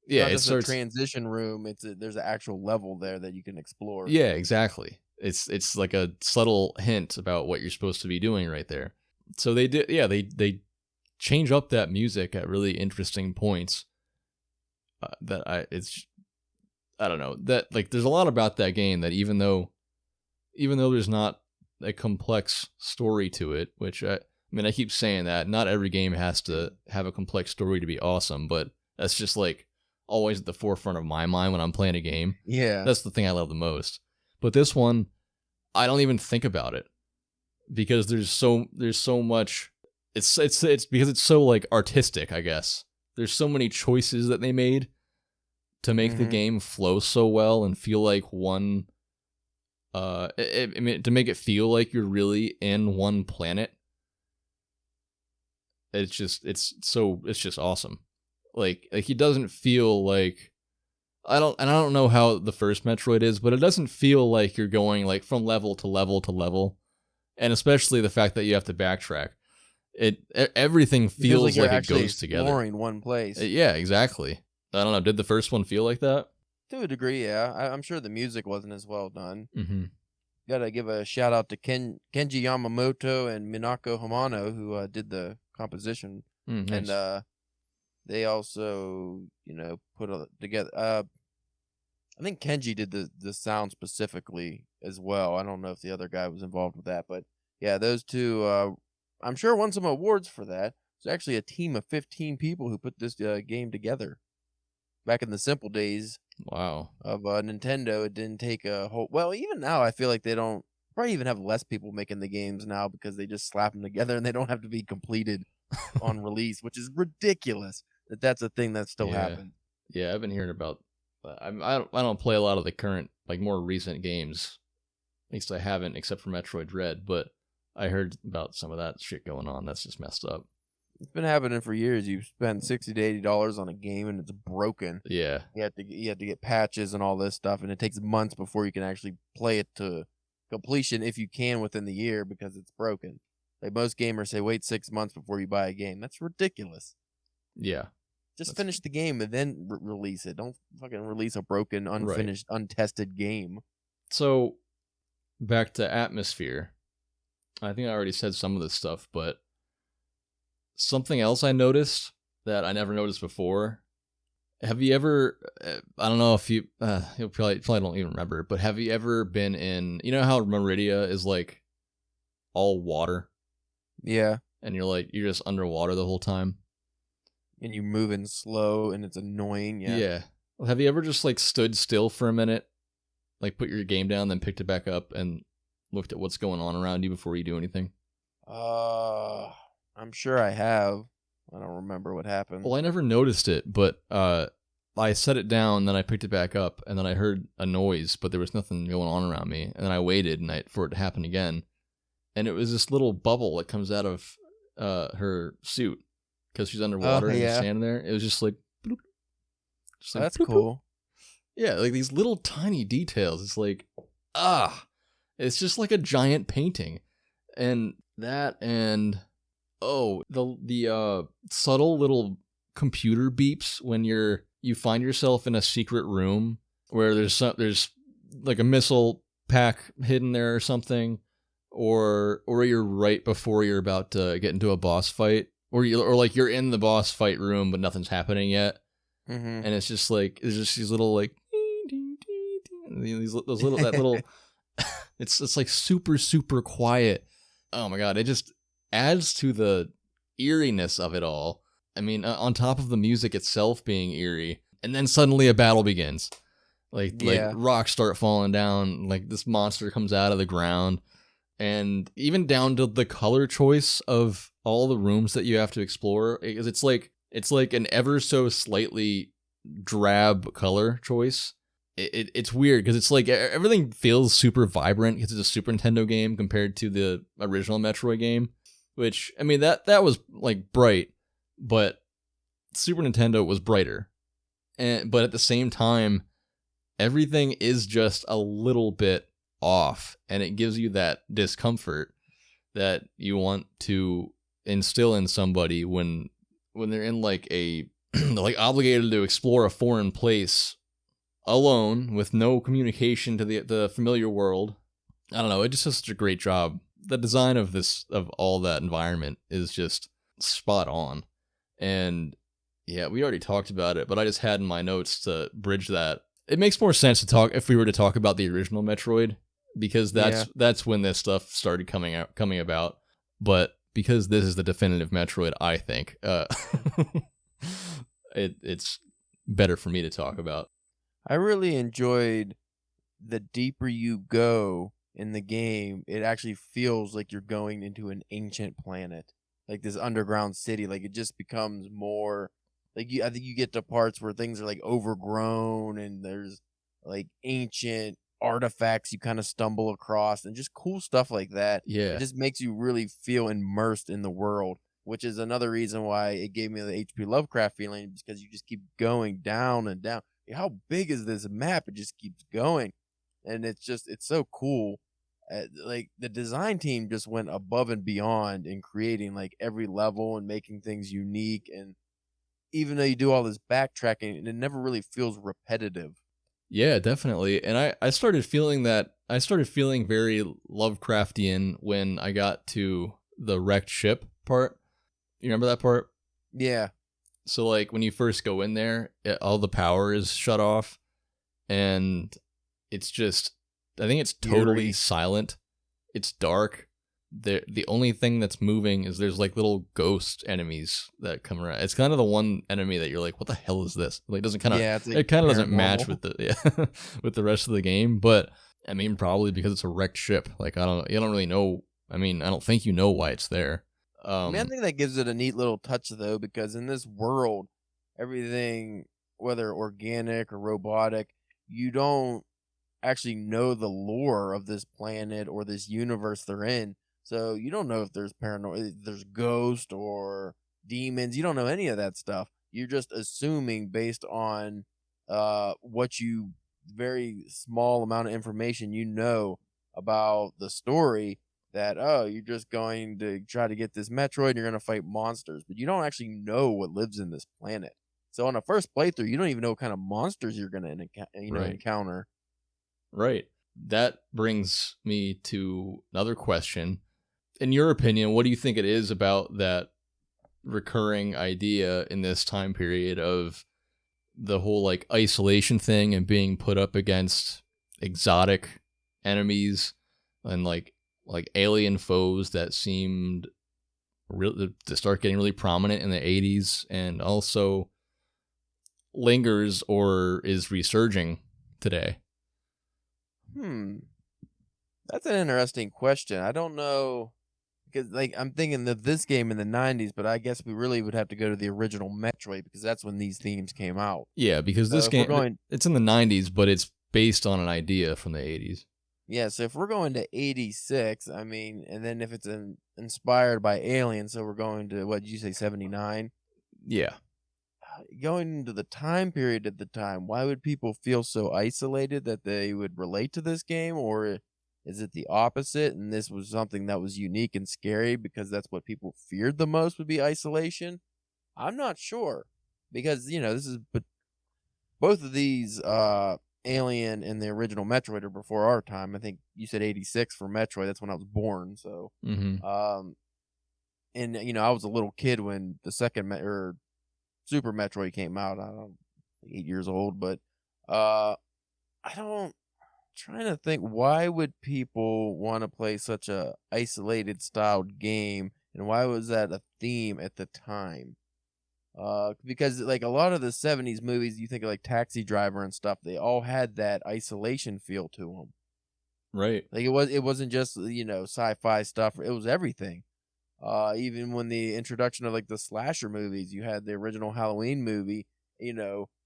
It's a transition room. There's an actual level there that you can explore. Yeah, exactly. It's like a subtle hint about what you're supposed to be doing right there. So they did, they change up that music at really interesting points. I don't know, that like there's a lot about that game that even though there's not a complex story to it, which I mean I keep saying that not every game has to have a complex story to be awesome, but that's just like always at the forefront of my mind when I'm playing a game. Yeah, that's the thing I love the most. But this one, I don't even think about it because there's so much. It's because it's so like artistic, I guess. There's so many choices that they made to make the game flow so well and feel like one. To make it feel like you're really in one planet. It's just awesome. Like it doesn't feel like I don't know how the first Metroid is, but it doesn't feel like you're going like from level to level to level, and especially the fact that you have to backtrack. Everything feels like it goes together. Exploring one place. Yeah, exactly. I don't know. Did the first one feel like that? To a degree, yeah. I'm sure the music wasn't as well done. Mm-hmm. Gotta give a shout out to Kenji Yamamoto and Minako Hamano who did the composition, nice. And they also put together. I think Kenji did the sound specifically as well. I don't know if the other guy was involved with that, but yeah, those two. I'm sure won some awards for that. It's actually a team of 15 people who put this game together. Back in the simple days. Wow. Of Nintendo, it didn't take a whole. Well, even now, I feel like they don't probably even have less people making the games now because they just slap them together and they don't have to be completed on release, which is ridiculous. That's a thing that still happens. Yeah, I've been hearing about. I don't play a lot of the current, like more recent games. At least I haven't, except for Metroid Dread. But I heard about some of that shit going on. That's just messed up. It's been happening for years. You spend $60 to $80 on a game and it's broken. Yeah. You have to get patches and all this stuff, and it takes months before you can actually play it to completion if you can within the year because it's broken. Like most gamers say, wait 6 months before you buy a game. That's ridiculous. Yeah. Just finish the game and then release it. Don't fucking release a broken, unfinished, untested game. So, back to atmosphere. I think I already said some of this stuff, but something else I noticed that I never noticed before. Have you ever, I don't know if you'll probably don't even remember, but have you ever been in, you know how Meridia is like all water? Yeah. And you're just underwater the whole time? And you're moving slow and it's annoying. Yeah. Yeah. Well, have you ever just like stood still for a minute, like put your game down, then picked it back up and looked at what's going on around you before you do anything? I'm sure I have. I don't remember what happened. Well, I never noticed it, but I set it down, then I picked it back up, and then I heard a noise, but there was nothing going on around me. And then I waited for it to happen again. And it was this little bubble that comes out of her suit because she's underwater and just standing there. It was just like, bloop, just like That's bloop, cool. Bloop. Yeah, like these little tiny details. It's like, it's just like a giant painting, and that, and the subtle little computer beeps when you find yourself in a secret room where there's like a missile pack hidden there or something, or you're right before you're about to get into a boss fight, or like you're in the boss fight room but nothing's happening yet, and it's just like there's just these little like those little that little it's like super super quiet. Oh my god, it just adds to the eeriness of it all. I mean, on top of the music itself being eerie, and then suddenly a battle begins. Like rocks start falling down, like this monster comes out of the ground, and even down to the color choice of all the rooms that you have to explore, because it's like an ever so slightly drab color choice. It's weird because it's like everything feels super vibrant because it's a Super Nintendo game compared to the original Metroid game, which, I mean, that was like bright, but Super Nintendo was brighter. But at the same time, everything is just a little bit off, and it gives you that discomfort that you want to instill in somebody when they're in like they're like obligated to explore a foreign place alone with no communication to the familiar world. I don't know, it just does such a great job. The design of all that environment is just spot on. And yeah, we already talked about it, but I just had in my notes to bridge that. It makes more sense to talk if we were to talk about the original Metroid, because that's when this stuff started coming about. But because this is the definitive Metroid, I think it's better for me to talk about. I really enjoyed the deeper you go in the game, it actually feels like you're going into an ancient planet, like this underground city. Like it just becomes more like I think you get to parts where things are like overgrown and there's like ancient artifacts you kind of stumble across and just cool stuff like that. Yeah. It just makes you really feel immersed in the world, which is another reason why it gave me the H.P. Lovecraft feeling, because you just keep going down and down. How big is this map? It just keeps going. And it's so cool. Like the design team just went above and beyond in creating like every level and making things unique. And even though you do all this backtracking, it never really feels repetitive. Yeah, definitely. And I started feeling very Lovecraftian when I got to the wrecked ship part. You remember that part? Yeah. So like when you first go in there, all the power is shut off, and it's just, I think it's totally eerie. Silent. It's dark. The only thing that's moving is there's like little ghost enemies that come around. It's kind of the one enemy that you're like, what the hell is this? Like, it doesn't kind of, it kind of doesn't match with with the rest of the game. But I mean, probably because it's a wrecked ship. Like, you don't really know. I mean, I don't think you know why it's there. I think that gives it a neat little touch, though, because in this world, everything, whether organic or robotic, you don't actually know the lore of this planet or this universe they're in. So you don't know if there's there's ghosts or demons. You don't know any of that stuff. You're just assuming based on what you, very small amount of information you know about the story, that, you're just going to try to get this Metroid and you're going to fight monsters, but you don't actually know what lives in this planet. So on a first playthrough, you don't even know what kind of monsters you're going to encounter. Right. That brings me to another question. In your opinion, what do you think it is about that recurring idea in this time period of the whole like isolation thing and being put up against exotic enemies and like alien foes that seemed to start getting really prominent in the 80s and also lingers or is resurging today? That's an interesting question. I don't know, because like I'm thinking of this game in the 90s, but I guess we really would have to go to the original Metroid because that's when these themes came out. Yeah, because this game, it's in the 90s, but it's based on an idea from the 80s. Yeah, so if we're going to 86, I mean, and then if it's inspired by Alien, so we're going to, what did you say, 79? Yeah. Going into the time period at the time, why would people feel so isolated that they would relate to this game? Or is it the opposite? And this was something that was unique and scary because that's what people feared the most would be isolation? I'm not sure because, this is, but both of these, Alien and the original Metroid are before our time. I think you said 86 for Metroid. That's when I was born. So, Mm-hmm. and, I was a little kid when the second, or Super Metroid came out. I don't know, 8 years old, but trying to think, why would people want to play such a isolated styled game, and why was that a theme at the time? Because like a lot of the 70s movies, you think of like Taxi Driver and stuff, they all had that isolation feel to them. Right. Like it wasn't just, sci-fi stuff, it was everything. Even when the introduction of like the slasher movies, you had the original Halloween movie,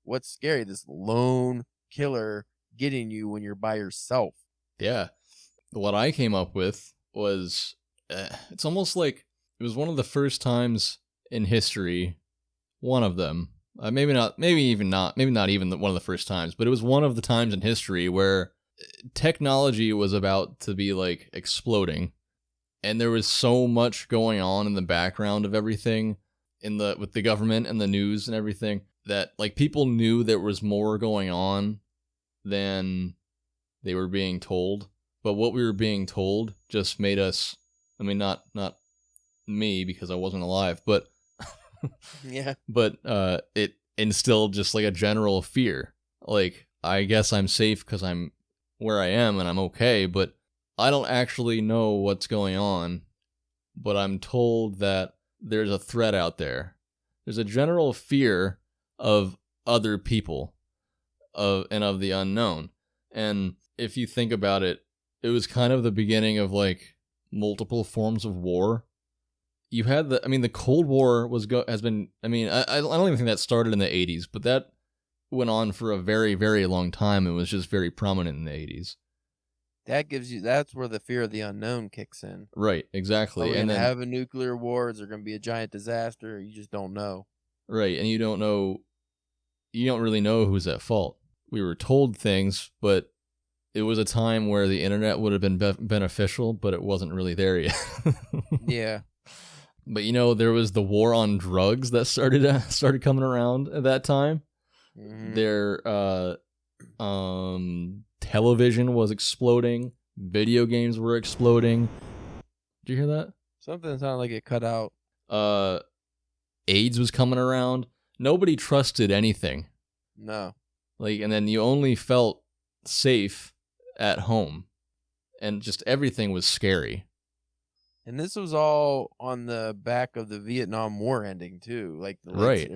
what's scary? This lone killer getting you when you're by yourself. Yeah. What I came up with was it's almost like it was one of the first times in history, one of them, maybe not even one of the first times, but it was one of the times in history where technology was about to be like exploding. And there was so much going on in the background of everything with the government and the news and everything that like people knew there was more going on than they were being told. But what we were being told just made us, I mean, not me because I wasn't alive, but yeah, but it instilled just like a general fear. Like, I guess I'm safe because I'm where I am and I'm okay, but I don't actually know what's going on, but I'm told that there's a threat out there. There's a general fear of other people, of the unknown. And if you think about it, it was kind of the beginning of like multiple forms of war. You had the Cold War has been, I don't even think that started in the 80s, but that went on for a very, very long time and was just very prominent in the 80s. That's where the fear of the unknown kicks in. Right, exactly. Are we and gonna then have a nuclear war? Is there gonna be a giant disaster? You just don't know. right, and you don't really know who's at fault. We were told things, but it was a time where the internet would have been beneficial, but it wasn't really there yet. Yeah. But there was the war on drugs that started coming around at that time. Mm-hmm. Their television was exploding. Video games were exploding. Did you hear that? Something sounded like it cut out. AIDS was coming around. Nobody trusted anything. No. Like, and then you only felt safe at home, and just everything was scary. And this was all on the back of the Vietnam War ending too, like the Right.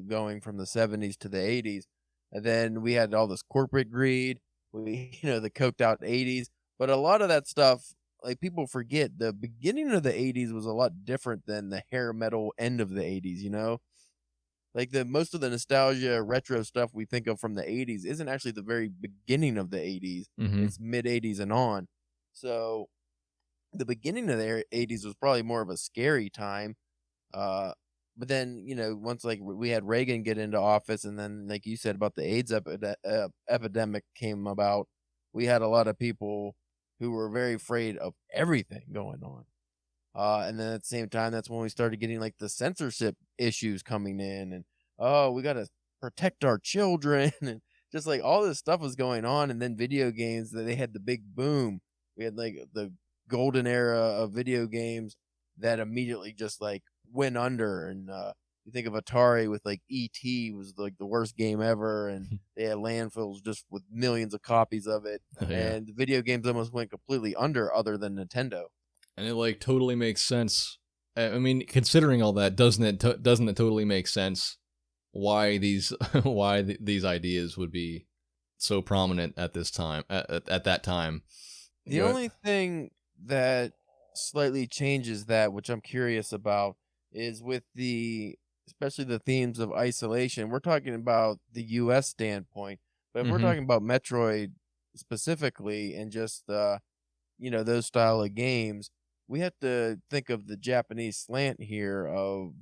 going from the 70s to the 80s, and then we had all this corporate greed. We, the coked out 80s, but a lot of that stuff, like people forget, the beginning of the 80s was a lot different than the hair metal end of the 80s. Like most of the nostalgia retro stuff we think of from the 80s isn't actually the very beginning of the 80s. Mm-hmm. It's mid 80s and on. So the beginning of the 80s was probably more of a scary time. But then, once like we had Reagan get into office, and then like you said about the AIDS epidemic came about, we had a lot of people who were very afraid of everything going on. And then at the same time, that's when we started getting like the censorship issues coming in, and we got to protect our children, and just like all this stuff was going on. And then video games, that they had the big boom. We had like the golden era of video games that immediately just like went under. And you think of Atari with like E.T. was like the worst game ever, and they had landfills just with millions of copies of it. Yeah. And the video games almost went completely under, other than Nintendo. And it like totally makes sense. I mean, considering all that, doesn't it totally make sense why these these ideas would be so prominent at this time, at that time? The only thing that slightly changes that, which I'm curious about, is with especially the themes of isolation. We're talking about the U.S. standpoint, but if we're talking about Metroid specifically and just those style of games, we have to think of the Japanese slant here of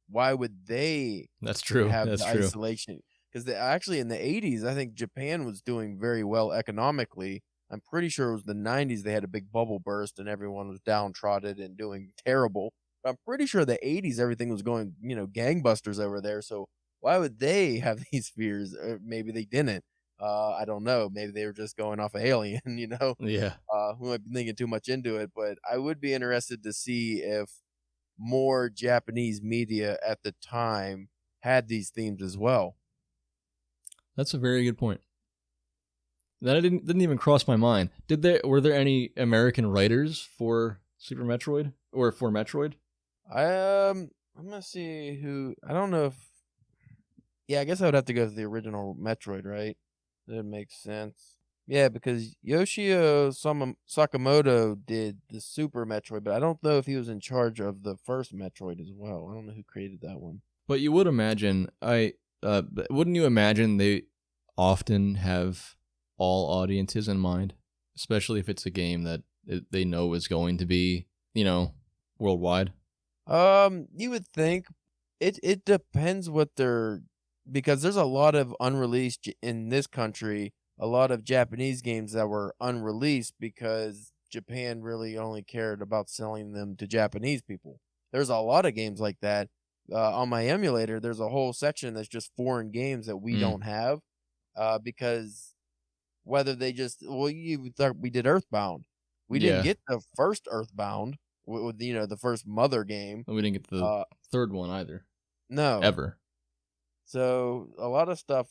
why would they That's true. have That's the true. isolation? Because actually in the 80s, I think Japan was doing very well economically. I'm pretty sure it was the 90s they had a big bubble burst and everyone was downtrodden and doing terrible. But I'm pretty sure the 80s everything was going, gangbusters over there. So why would they have these fears? Or maybe they didn't. I don't know. Maybe they were just going off of Alien, Yeah. who might be thinking too much into it. But I would be interested to see if more Japanese media at the time had these themes as well. That's a very good point. That didn't even cross my mind. Were there any American writers for Super Metroid or for Metroid? I'm gonna see who. I don't know if. Yeah, I guess I would have to go to the original Metroid, right? That makes sense. Yeah, because Yoshio Sakamoto did the Super Metroid, but I don't know if he was in charge of the first Metroid as well. I don't know who created that one. But you would imagine, wouldn't you imagine they often have all audiences in mind, especially if it's a game that they know is going to be, worldwide? You would think it depends because there's a lot of unreleased in this country, a lot of Japanese games that were unreleased because Japan really only cared about selling them to Japanese people. There's a lot of games like that. On my emulator, there's a whole section that's just foreign games that we don't have, because whether they you thought we did Earthbound. We didn't get the first Earthbound with the first Mother game. We didn't get the third one either. No. Ever. So a lot of stuff,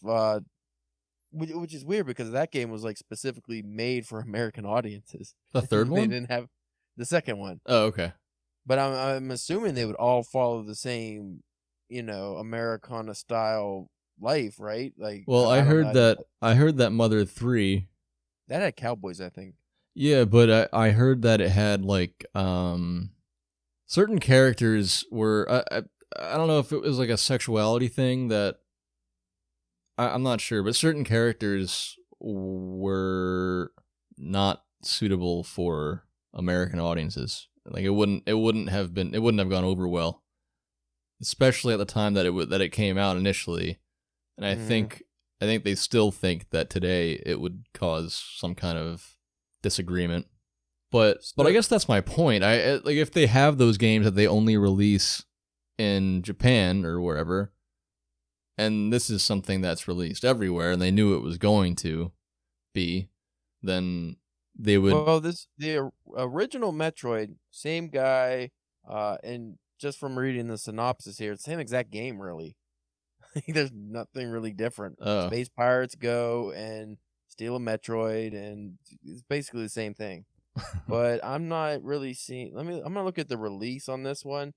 which is weird because that game was like specifically made for American audiences. The third one? They didn't have the second one. Oh, okay. But I'm assuming they would all follow the same, Americana style life, right? Like, well, I heard that Mother 3 that had cowboys, I think. Yeah, but I heard that it had like certain characters were I don't know if it was like a sexuality thing that I'm not sure, but certain characters were not suitable for American audiences. Like it wouldn't have gone over well, especially at the time that it came out initially. And I think they still think that today it would cause some kind of disagreement. But I guess that's my point. Like if they have those games that they only release in Japan or wherever, and this is something that's released everywhere, and they knew it was going to be, then they would. Well, the original Metroid, same guy, and just from reading the synopsis here, it's the same exact game, really. There's nothing really different. Oh. Space pirates go and steal a Metroid, and it's basically the same thing. But I'm not really seeing. I'm gonna look at the release on this one.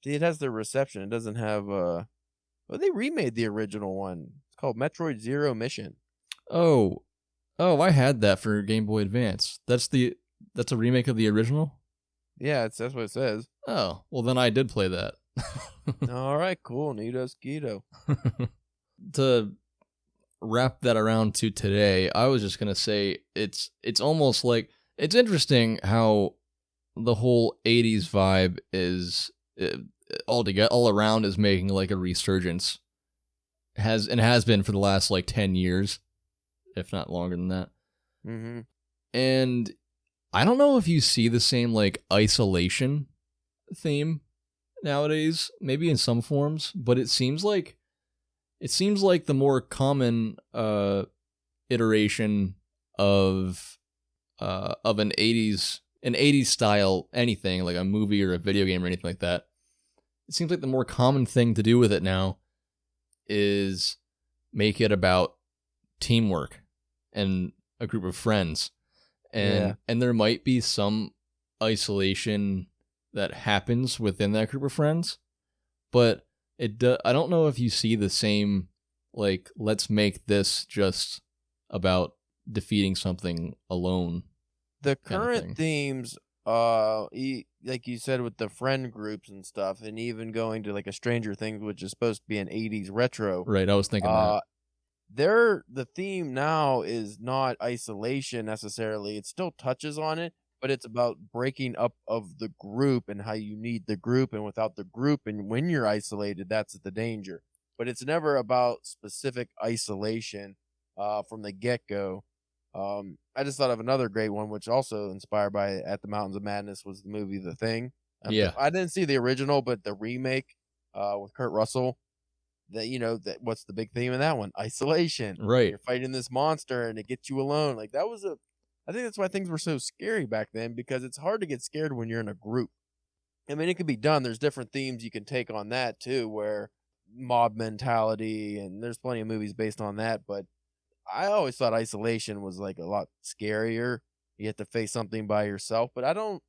See, it has the reception. It doesn't have. Well, they remade the original one. It's called Metroid Zero Mission. Oh, I had that for Game Boy Advance. That's a remake of the original? Yeah, that's what it says. Oh, well then I did play that. All right, cool. Nito Skeeto. To wrap that around to today, I was just going to say it's almost like it's interesting how the whole 80s vibe is all around is making like a resurgence. Has been for the last like 10 years, if not longer than that. Mm-hmm. And I don't know if you see the same like isolation theme nowadays, maybe in some forms, but it seems like the more common iteration of an 80s style anything, like a movie or a video game or anything like that. It seems like the more common thing to do with it now is make it about teamwork and a group of friends. And there might be some isolation that happens within that group of friends, but I don't know if you see the same, like, let's make this just about defeating something alone. The current themes, like you said, with the friend groups and stuff, and even going to like a Stranger Things, which is supposed to be an 80s retro. Right, I was thinking that. the theme now is not isolation necessarily. It still touches on it, but it's about breaking up of the group and how you need the group, and without the group and when you're isolated, that's the danger. But it's never about specific isolation from the get-go. I just thought of another great one, which also inspired by At the Mountains of Madness, was the movie The Thing. Yeah. I didn't see the original, but the remake with Kurt Russell. That what's the big theme in that one? Isolation. Right. You're fighting this monster and it gets you alone. Like that was I think that's why things were so scary back then, because it's hard to get scared when you're in a group. I mean, it could be done. There's different themes you can take on that too, where mob mentality, and there's plenty of movies based on that, but I always thought isolation was like a lot scarier. You have to face something by yourself, but I don't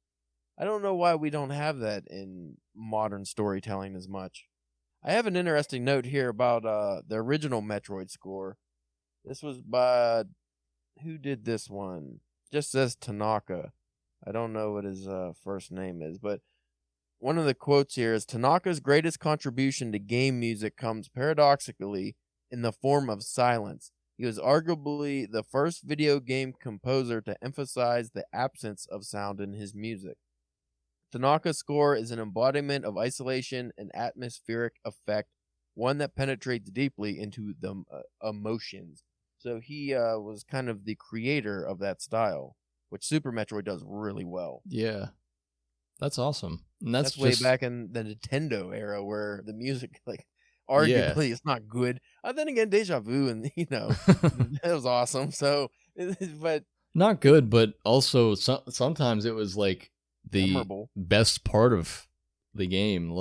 know why we don't have that in modern storytelling as much. I have an interesting note here about the original Metroid score. This was by who did this one? Just says Tanaka. I don't know what his first name is, but one of the quotes here is Tanaka's greatest contribution to game music comes paradoxically in the form of silence. He was arguably the first video game composer to emphasize the absence of sound in his music. Tanaka's score is an embodiment of isolation and atmospheric effect, one that penetrates deeply into the emotions. So he was kind of the creator of that style, which Super Metroid does really well. Yeah. That's awesome. And that's way back in the Nintendo era where the music, like, arguably, it's not good. Then again, Deja Vu, and it was awesome. So, but not good, but also sometimes it was like the memorable. Best part of the game.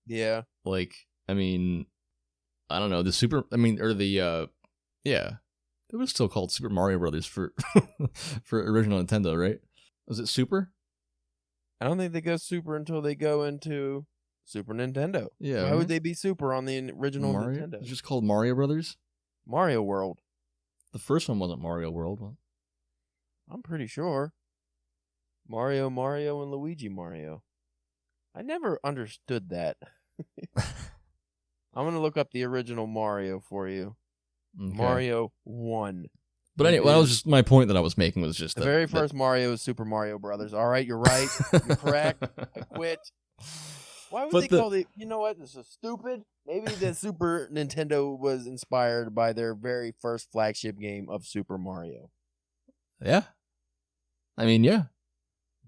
Yeah. Like, I mean, I don't know, it was still called Super Mario Brothers for original Nintendo, right? Was it Super? I don't think they go Super until they go into Super Nintendo. Yeah. Why would they be Super on the original Nintendo? It's just called Mario Brothers? Mario World. The first one wasn't Mario World. I'm pretty sure. Mario, and Luigi Mario. I never understood that. I'm going to look up the original Mario for you. Okay. Mario 1. But anyway, that was just my point that I was making, was just the very first Mario is Super Mario Brothers. All right, you're right. You're correct. I quit. Why would they call it? You know what? This is stupid. Maybe the Super Nintendo was inspired by their very first flagship game of Super Mario. Yeah. I mean, yeah.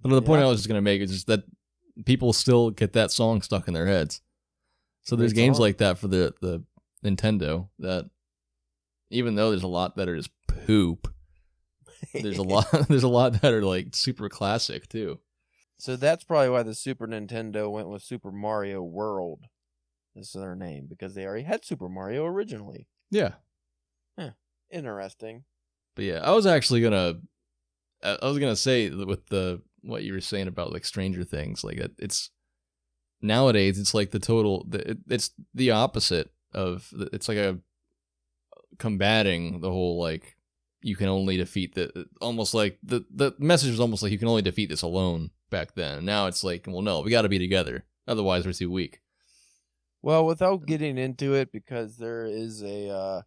But the point I was just going to make is just that people still get that song stuck in their heads. So there's games like that for the Nintendo that, even though there's a lot that are just poop, there's a lot that are like super classic too. So that's probably why the Super Nintendo went with Super Mario World. This is their name, because they already had Super Mario originally. Yeah. Interesting. But yeah, I was actually gonna say with what you were saying about like Stranger Things, like it's nowadays it's like it's the opposite of, it's like a combating the whole, like, you can only defeat almost like the message was almost like you can only defeat this alone back then. Now it's like, well, no, we got to be together, otherwise we're too weak. Well, without getting into it, because there is a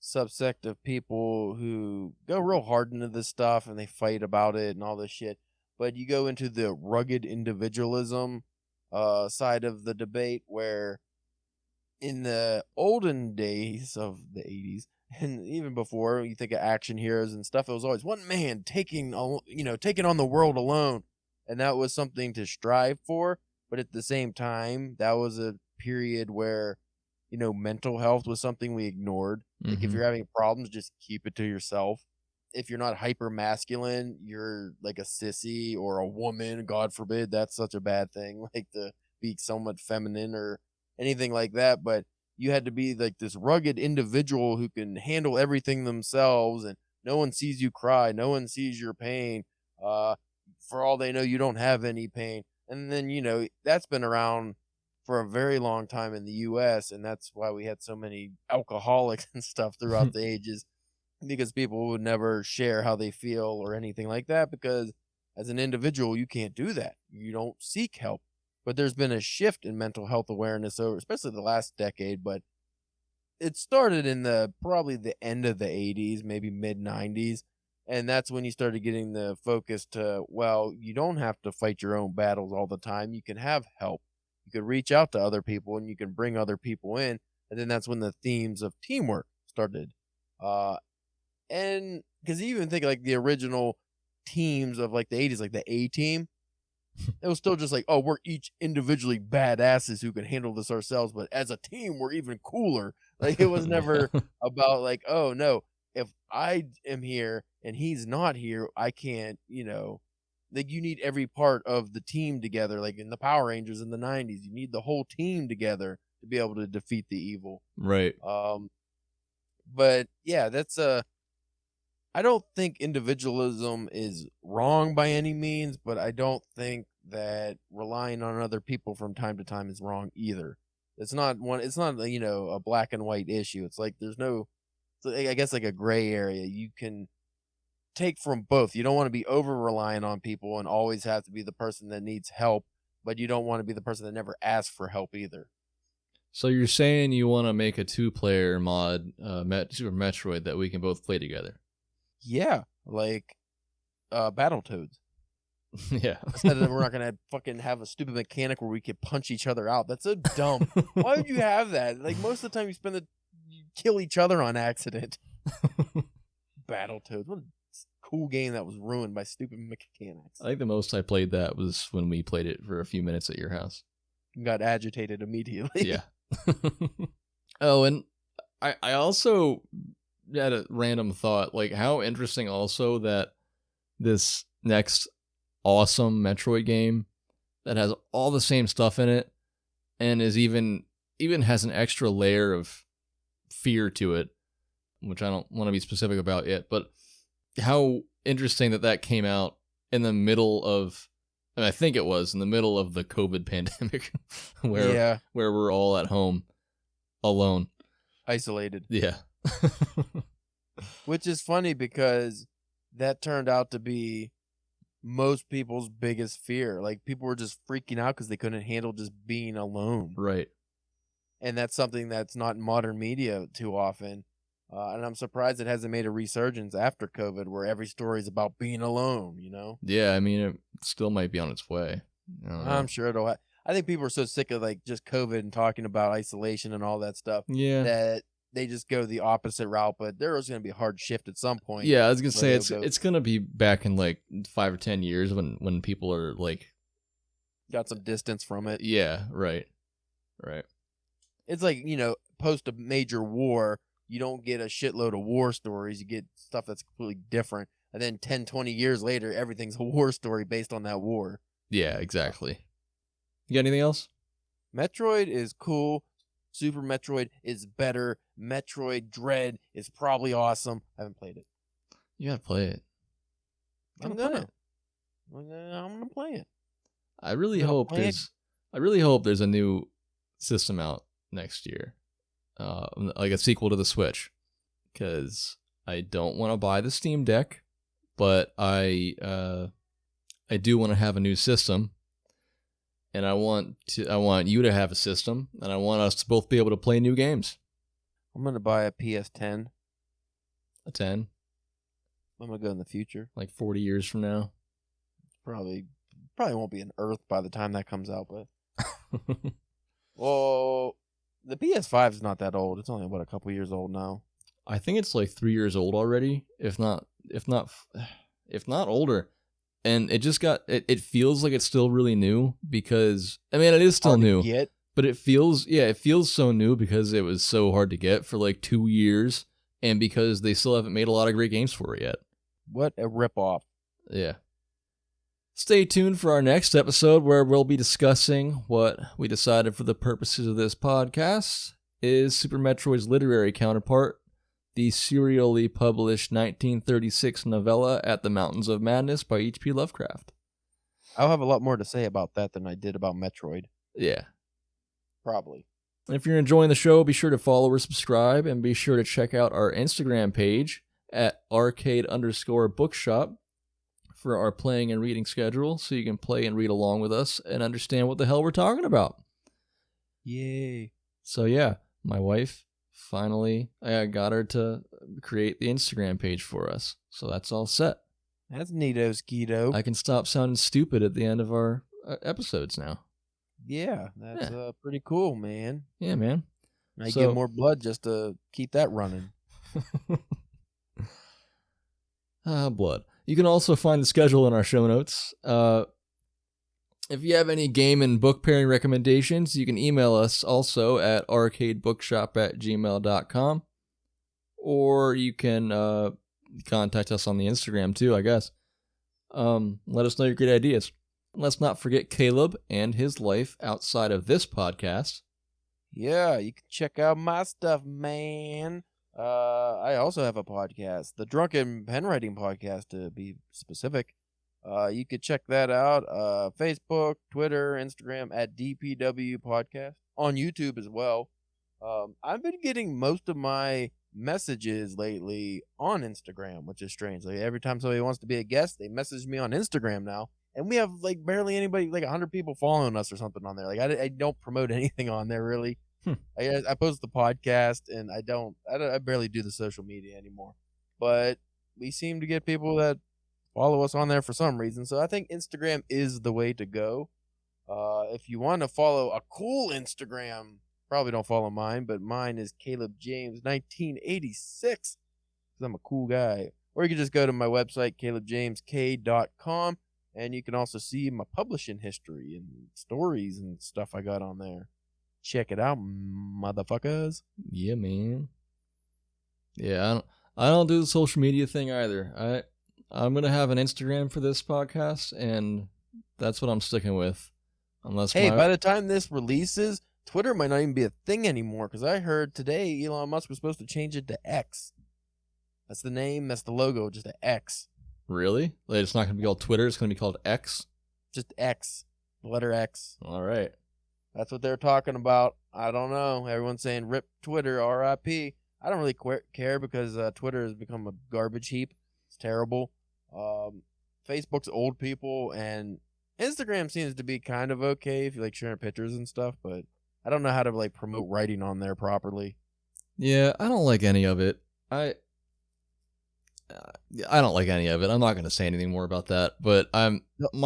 subsect of people who go real hard into this stuff and they fight about it and all this shit, but you go into the rugged individualism side of the debate, where in the olden days of the 80s, and even before, you think of action heroes and stuff, it was always one man taking on the world alone, and that was something to strive for. But at the same time, that was a period where, mental health was something we ignored. Mm-hmm. Like, if you're having problems, just keep it to yourself. If you're not hyper masculine, you're like a sissy or a woman, God forbid. That's such a bad thing, like to be somewhat feminine or anything like that. But you had to be like this rugged individual who can handle everything themselves, and no one sees you cry, no one sees your pain. For all they know, you don't have any pain. And then, that's been around for a very long time in the U.S., and that's why we had so many alcoholics and stuff throughout the ages, because people would never share how they feel or anything like that, because as an individual, you can't do that. You don't seek help. But there's been a shift in mental health awareness over, especially the last decade, but it started in probably the end of the 80s, maybe mid 90s. And that's when you started getting the focus to, well, you don't have to fight your own battles all the time. You can have help. You could reach out to other people and you can bring other people in. And then that's when the themes of teamwork started. And because you even think like the original teams of like the 80s, like the A team, it was still just like, oh, we're each individually badasses who can handle this ourselves. But as a team, we're even cooler. Like it was never about like, oh, no, if I am here and he's not here, I can't, like you need every part of the team together. Like in the Power Rangers in the 90s, you need the whole team together to be able to defeat the evil. Right. But yeah, that's I don't think individualism is wrong by any means, but I don't think that relying on other people from time to time is wrong either. It's not a black and white issue. It's like there's no, I guess like a gray area. You can take from both. You don't want to be over reliant on people and always have to be the person that needs help, but you don't want to be the person that never asks for help either. So you're saying you want to make a 2-player mod, Super Metroid, that we can both play together? Yeah, like Battletoads. Yeah. Instead of we're not gonna fucking have a stupid mechanic where we could punch each other out. That's so dumb. Why would you have that? Like most of the time you kill each other on accident. Battletoads. What a cool game that was ruined by stupid mechanics. I think the most I played that was when we played it for a few minutes at your house. You got agitated immediately. Yeah. Oh, and I also had a random thought, like how interesting also that this next awesome Metroid game that has all the same stuff in it and is even has an extra layer of fear to it, which I don't want to be specific about yet, but how interesting that came out in the middle of, and I think it was in the middle of the COVID pandemic where we're all at home alone, isolated. Yeah. Which is funny because that turned out to be most people's biggest fear. Like people were just freaking out because they couldn't handle just being alone. Right. And that's something that's not in modern media too often. And I'm surprised it hasn't made a resurgence after COVID where every story is about being alone, Yeah, I mean, it still might be on its way. I'm sure it'll I think people are so sick of like just COVID and talking about isolation and all that stuff. Yeah. That they just go the opposite route, but there is going to be a hard shift at some point. Yeah, I was going to say it's going to be back in like 5 or 10 years when people are like got some distance from it. Yeah, right. Right. It's like, post a major war, you don't get a shitload of war stories. You get stuff that's completely different. And then 10, 20 years later, everything's a war story based on that war. Yeah, exactly. You got anything else? Metroid is cool. Super Metroid is better. Metroid Dread is probably awesome. I haven't played it. You gotta play it. I'm gonna play it. I really hope there's a new system out next year, like a sequel to the Switch, because I don't want to buy the Steam Deck, but I do want to have a new system. And I want you to have a system, and I want us to both be able to play new games. I'm gonna buy a PS10. A 10? I'm gonna go in the future, like 40 years from now. Probably won't be an Earth by the time that comes out, but well, the PS5 is not that old. It's only a couple years old now. I think it's like 3 years old already, if not older. And it just it feels like it's still really new because, I mean, it is still new, but it feels so new because it was so hard to get for like 2 years and because they still haven't made a lot of great games for it yet. What a ripoff. Yeah. Stay tuned for our next episode where we'll be discussing what we decided for the purposes of this podcast is Super Metroid's literary counterpart, the serially published 1936 novella At the Mountains of Madness by H.P. Lovecraft. I'll have a lot more to say about that than I did about Metroid. Yeah. Probably. And if you're enjoying the show, be sure to follow or subscribe, and be sure to check out our Instagram page at arcade_bookshop for our playing and reading schedule, so you can play and read along with us and understand what the hell we're talking about. Yay. So yeah, my wife finally, I got her to create the Instagram page for us. So that's all set. That's neato skeeto. I can stop sounding stupid at the end of our episodes now. Yeah, that's pretty cool, man. Yeah, man. I get more blood just to keep that running. Blood. You can also find the schedule in our show notes. If you have any game and book pairing recommendations, you can email us also at arcadebookshop@gmail.com. Or you can contact us on the Instagram too, I guess. Let us know your great ideas. Let's not forget Caleb and his life outside of this podcast. Yeah, you can check out my stuff, man. I also have a podcast, the Drunken Pen Writing Podcast, to be specific. You could check that out. Facebook, Twitter, Instagram at DPW Podcast. On YouTube as well. I've been getting most of my messages lately on Instagram, which is strange. Like every time somebody wants to be a guest, they message me on Instagram now. And we have like barely anybody, like 100 people following us or something on there. Like I don't promote anything on there really. I post the podcast and I barely do the social media anymore. But we seem to get people that follow us on there for some reason. So I think Instagram is the way to go. If you want to follow a cool Instagram, probably don't follow mine, but mine is Caleb James 1986 because I'm a cool guy. Or you can just go to my website, calebjamesk.com. And you can also see my publishing history and stories and stuff I got on there. Check it out, motherfuckers. Yeah, man. Yeah, I don't do the social media thing either. I'm gonna have an Instagram for this podcast, and that's what I'm sticking with. Unless by the time this releases, Twitter might not even be a thing anymore. Because I heard today Elon Musk was supposed to change it to X. That's the name. That's the logo. Just an X. Really? Like it's not going to be called Twitter. It's going to be called X? Just X. The letter X. All right. That's what they're talking about. I don't know. Everyone's saying rip Twitter, RIP. I don't really care because Twitter has become a garbage heap. It's terrible. Facebook's old people, and Instagram seems to be kind of okay if you like sharing pictures and stuff, but I don't know how to like promote writing on there properly. Yeah, I don't like any of it. I don't like any of it. I'm not going to say anything more about that, but my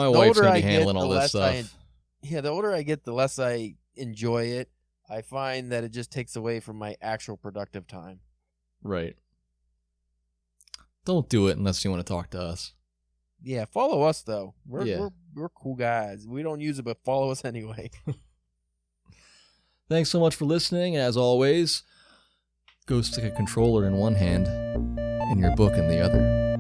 wife's going to be handling all this stuff. The older I get, the less I enjoy it. I find that it just takes away from my actual productive time. Right. Don't do it unless you want to talk to us. Yeah, follow us though. We're cool guys. We don't use it, but follow us anyway. Thanks so much for listening. As always, go stick a controller in one hand and your book in the other.